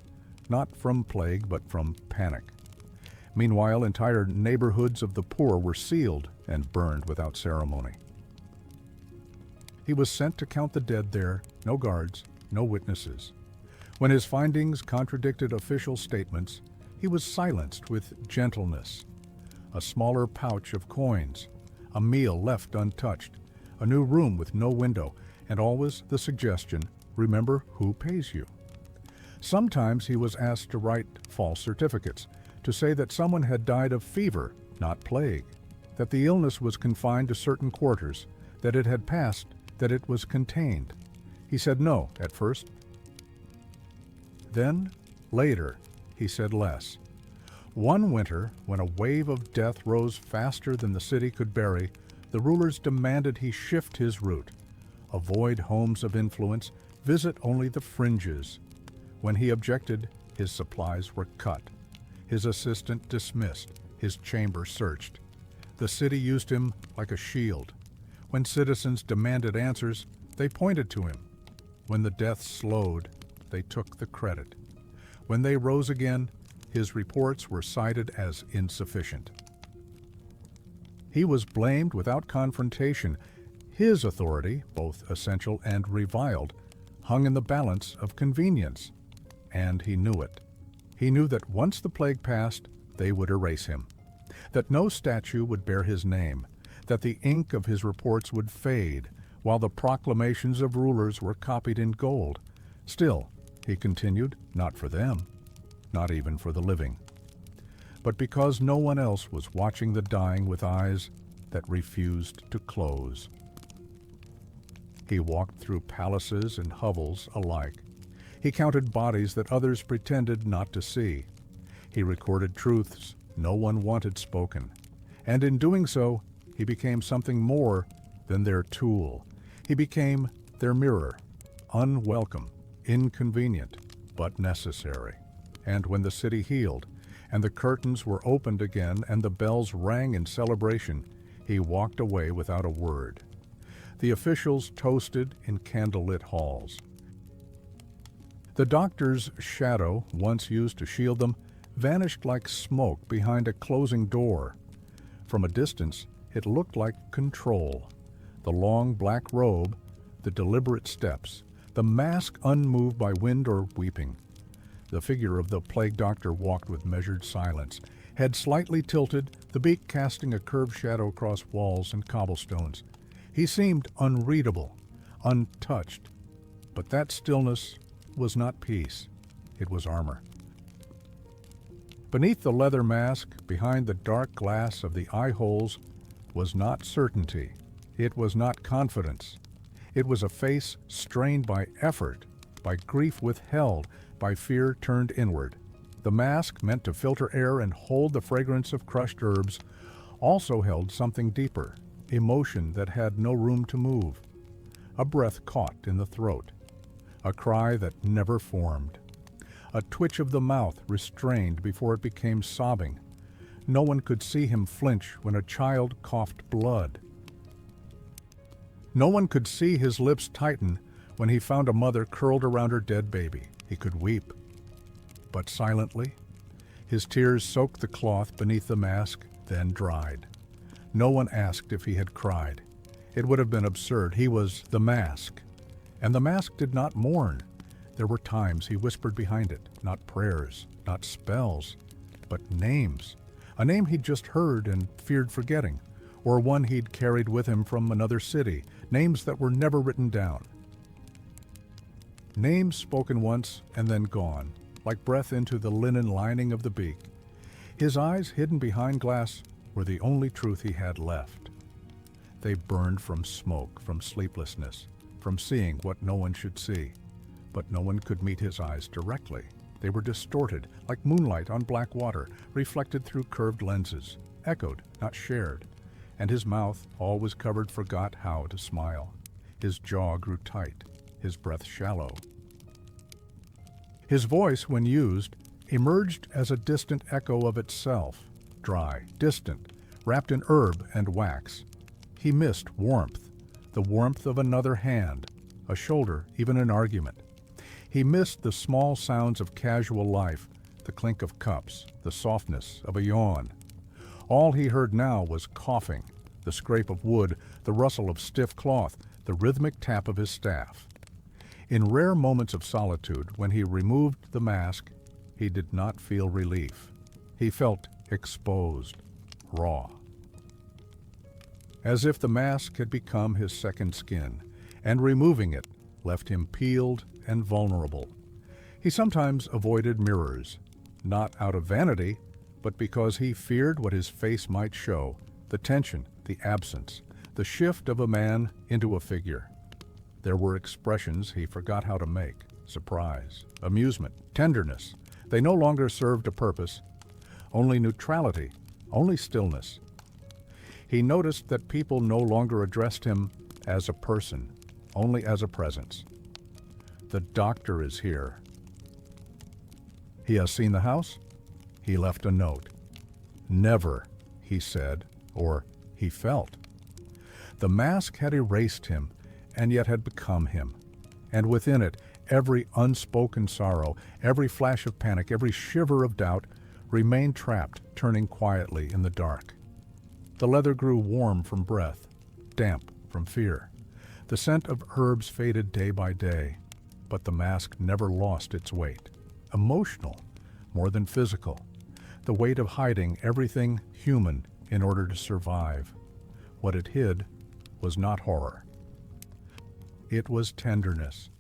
not from plague but from panic. Meanwhile, entire neighborhoods of the poor were sealed and burned without ceremony. He was sent to count the dead there, no guards, no witnesses. When his findings contradicted official statements, he was silenced with gentleness. A smaller pouch of coins, a meal left untouched, a new room with no window, and always the suggestion, remember who pays you. Sometimes he was asked to write false certificates, to say that someone had died of fever, not plague, that the illness was confined to certain quarters, that it had passed, that it was contained. He said no at first. Then, later, he said less. One winter, when a wave of death rose faster than the city could bury, the rulers demanded he shift his route, avoid homes of influence, visit only the fringes. When he objected, his supplies were cut, his assistant dismissed, his chamber searched. The city used him like a shield. When citizens demanded answers, they pointed to him. When the deaths slowed, they took the credit. When they rose again, his reports were cited as insufficient. He was blamed without confrontation. His authority, both essential and reviled, hung in the balance of convenience. And he knew it. He knew that once the plague passed, they would erase him, that no statue would bear his name, that the ink of his reports would fade, while the proclamations of rulers were copied in gold. Still, he continued, not for them, not even for the living, but because no one else was watching the dying with eyes that refused to close. He walked through palaces and hovels alike. He counted bodies that others pretended not to see. He recorded truths no one wanted spoken. And in doing so, he became something more than their tool. He became their mirror, unwelcome, inconvenient, but necessary. And when the city healed, and the curtains were opened again, and the bells rang in celebration, he walked away without a word. The officials toasted in candlelit halls. The doctor's shadow, once used to shield them, vanished like smoke behind a closing door. From a distance, it looked like control. The long black robe, the deliberate steps, the mask unmoved by wind or weeping. The figure of the plague doctor walked with measured silence, head slightly tilted, the beak casting a curved shadow across walls and cobblestones. He seemed unreadable, untouched, but that stillness was not peace. It was armor. Beneath the leather mask, behind the dark glass of the eye holes, was not certainty. It was not confidence. It was a face strained by effort, by grief withheld, by fear turned inward. The mask, meant to filter air and hold the fragrance of crushed herbs, also held something deeper, emotion that had no room to move, a breath caught in the throat, a cry that never formed, a twitch of the mouth restrained before it became sobbing. No one could see him flinch when a child coughed blood. No one could see his lips tighten when he found a mother curled around her dead baby. He could weep. But silently, his tears soaked the cloth beneath the mask, then dried. No one asked if he had cried. It would have been absurd. He was the mask. And the mask did not mourn. There were times he whispered behind it, not prayers, not spells, but names. A name he'd just heard and feared forgetting, or one he'd carried with him from another city, names that were never written down. Names spoken once and then gone, like breath into the linen lining of the beak. His eyes, hidden behind glass, were the only truth he had left. They burned from smoke, from sleeplessness, from seeing what no one should see. But no one could meet his eyes directly. They were distorted, like moonlight on black water, reflected through curved lenses, echoed, not shared. And his mouth, always covered, forgot how to smile. His jaw grew tight, his breath shallow. His voice, when used, emerged as a distant echo of itself, dry, distant, wrapped in herb and wax. He missed warmth, the warmth of another hand, a shoulder, even an argument. He missed the small sounds of casual life, the clink of cups, the softness of a yawn. All he heard now was coughing, the scrape of wood, the rustle of stiff cloth, the rhythmic tap of his staff. In rare moments of solitude, when he removed the mask, he did not feel relief. He felt exposed, raw. As if the mask had become his second skin, and removing it left him peeled and vulnerable. He sometimes avoided mirrors, not out of vanity, but because he feared what his face might show, the tension, the absence, the shift of a man into a figure. There were expressions he forgot how to make, surprise, amusement, tenderness. They no longer served a purpose, only neutrality, only stillness. He noticed that people no longer addressed him as a person, only as a presence. The doctor is here. He has seen the house? He left a note. Never, he said, or he felt. The mask had erased him, and yet had become him. And within it, every unspoken sorrow, every flash of panic, every shiver of doubt remained trapped, turning quietly in the dark. The leather grew warm from breath, damp from fear. The scent of herbs faded day by day, but the mask never lost its weight. Emotional, more than physical. The weight of hiding everything human in order to survive. What it hid was not horror. It was tenderness,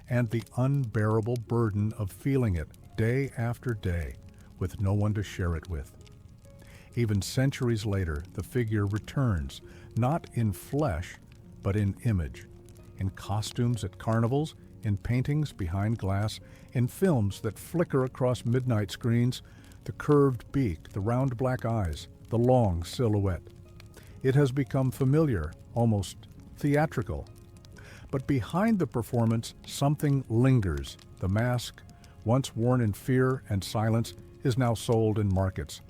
and the unbearable burden of feeling it day after day with no one to share it with. Even centuries later, the figure returns, not in flesh, but in image, in costumes at carnivals, in paintings behind glass, in films that flicker across midnight screens, the curved beak, the round black eyes, the long silhouette. It has become familiar, almost theatrical. But behind the performance, something lingers. The mask, once worn in fear and silence, is now sold in markets.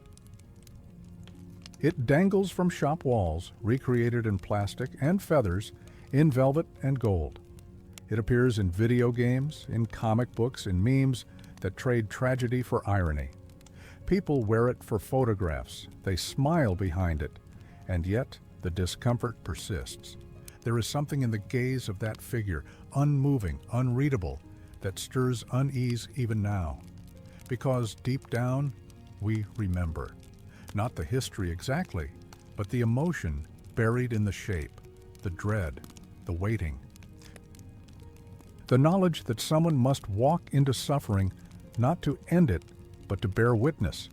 It dangles from shop walls, recreated in plastic and feathers, in velvet and gold. It appears in video games, in comic books, in memes that trade tragedy for irony. People wear it for photographs. They smile behind it, and yet the discomfort persists. There is something in the gaze of that figure, unmoving, unreadable, that stirs unease even now. Because deep down, we remember. Not the history exactly, but the emotion buried in the shape, the dread, the waiting. The knowledge that someone must walk into suffering, not to end it, but to bear witness.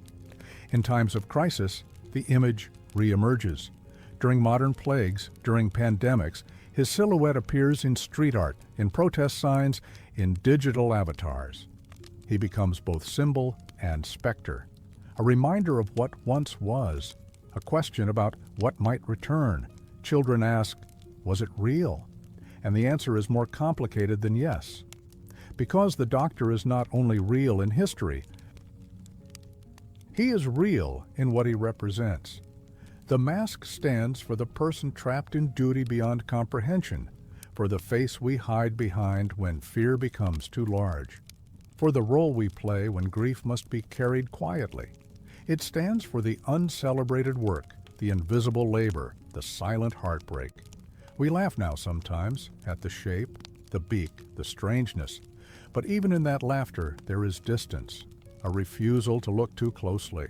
In times of crisis, the image reemerges. During modern plagues, during pandemics, his silhouette appears in street art, in protest signs, in digital avatars. He becomes both symbol and specter, a reminder of what once was, a question about what might return. Children ask, was it real? And the answer is more complicated than yes. Because the Doctor is not only real in history, he is real in what he represents. The mask stands for the person trapped in duty beyond comprehension, for the face we hide behind when fear becomes too large, for the role we play when grief must be carried quietly. It stands for the uncelebrated work, the invisible labor, the silent heartbreak. We laugh now sometimes at the shape, the beak, the strangeness, but even in that laughter there is distance, a refusal to look too closely.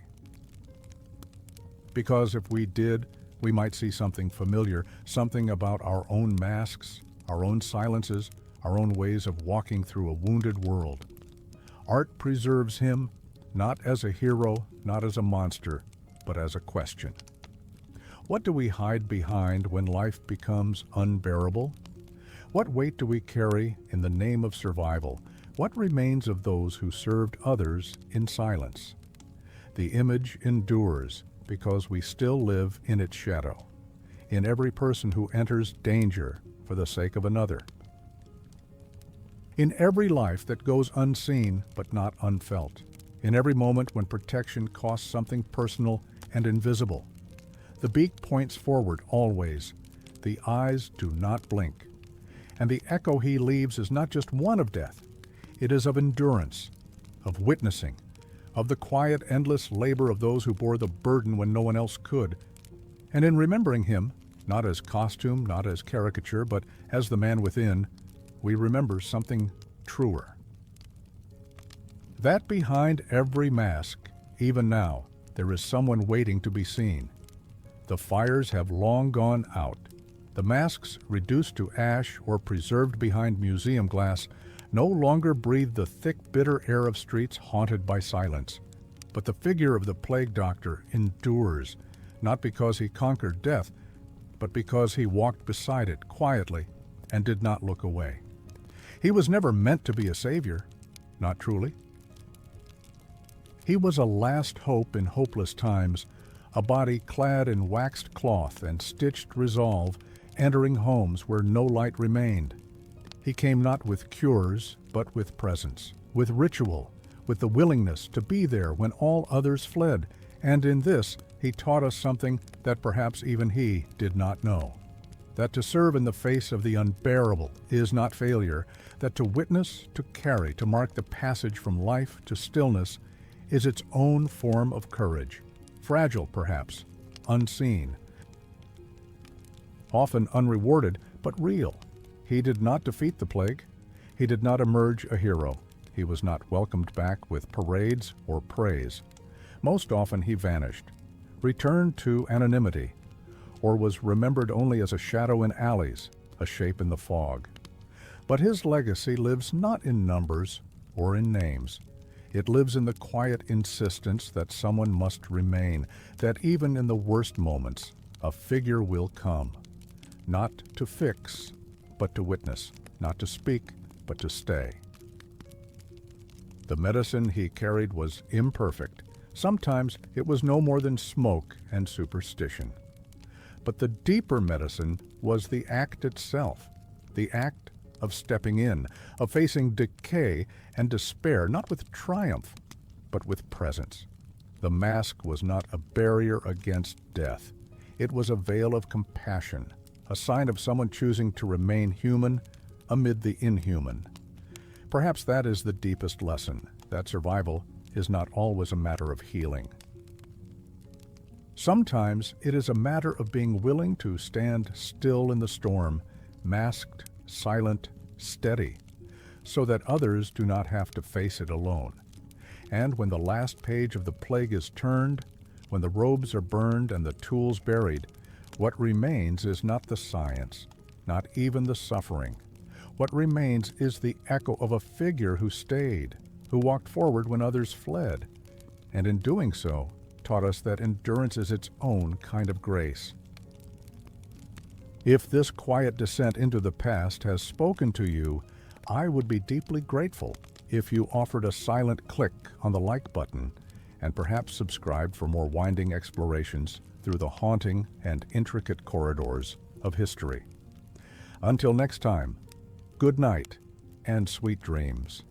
Because if we did, we might see something familiar, something about our own masks, our own silences, our own ways of walking through a wounded world. Art preserves him, not as a hero, not as a monster, but as a question. What do we hide behind when life becomes unbearable? What weight do we carry in the name of survival? What remains of those who served others in silence? The image endures because we still live in its shadow, in every person who enters danger for the sake of another, in every life that goes unseen but not unfelt, in every moment when protection costs something personal and invisible. The beak points forward always. The eyes do not blink. And the echo he leaves is not just one of death. It is of endurance, of witnessing, of the quiet, endless labor of those who bore the burden when no one else could. And in remembering him, not as costume, not as caricature, but as the man within, we remember something truer. That behind every mask, even now, there is someone waiting to be seen. The fires have long gone out. The masks, reduced to ash or preserved behind museum glass, no longer breathe the thick, bitter air of streets haunted by silence. But the figure of the plague doctor endures, not because he conquered death, but because he walked beside it quietly and did not look away. He was never meant to be a savior, not truly. He was a last hope in hopeless times, a body clad in waxed cloth and stitched resolve, entering homes where no light remained. He came not with cures, but with presence, with ritual, with the willingness to be there when all others fled, and in this he taught us something that perhaps even he did not know. That to serve in the face of the unbearable is not failure, that to witness, to carry, to mark the passage from life to stillness is its own form of courage, fragile perhaps, unseen, often unrewarded, but real. He did not defeat the plague. He did not emerge a hero. He was not welcomed back with parades or praise. Most often he vanished, returned to anonymity, or was remembered only as a shadow in alleys, a shape in the fog. But his legacy lives not in numbers or in names. It lives in the quiet insistence that someone must remain, that even in the worst moments, a figure will come, not to fix, but to witness, not to speak, but to stay. The medicine he carried was imperfect. Sometimes it was no more than smoke and superstition. But the deeper medicine was the act itself, the act of stepping in, of facing decay and despair, not with triumph, but with presence. The mask was not a barrier against death. It was a veil of compassion, a sign of someone choosing to remain human amid the inhuman. Perhaps that is the deepest lesson, that survival is not always a matter of healing. Sometimes it is a matter of being willing to stand still in the storm, masked, silent, steady, so that others do not have to face it alone. And when the last page of the plague is turned, when the robes are burned and the tools buried, what remains is not the science, not even the suffering. What remains is the echo of a figure who stayed, who walked forward when others fled, and in doing so, taught us that endurance is its own kind of grace. If this quiet descent into the past has spoken to you, I would be deeply grateful if you offered a silent click on the like button and perhaps subscribed for more winding explorations through the haunting and intricate corridors of history. Until next time, good night and sweet dreams.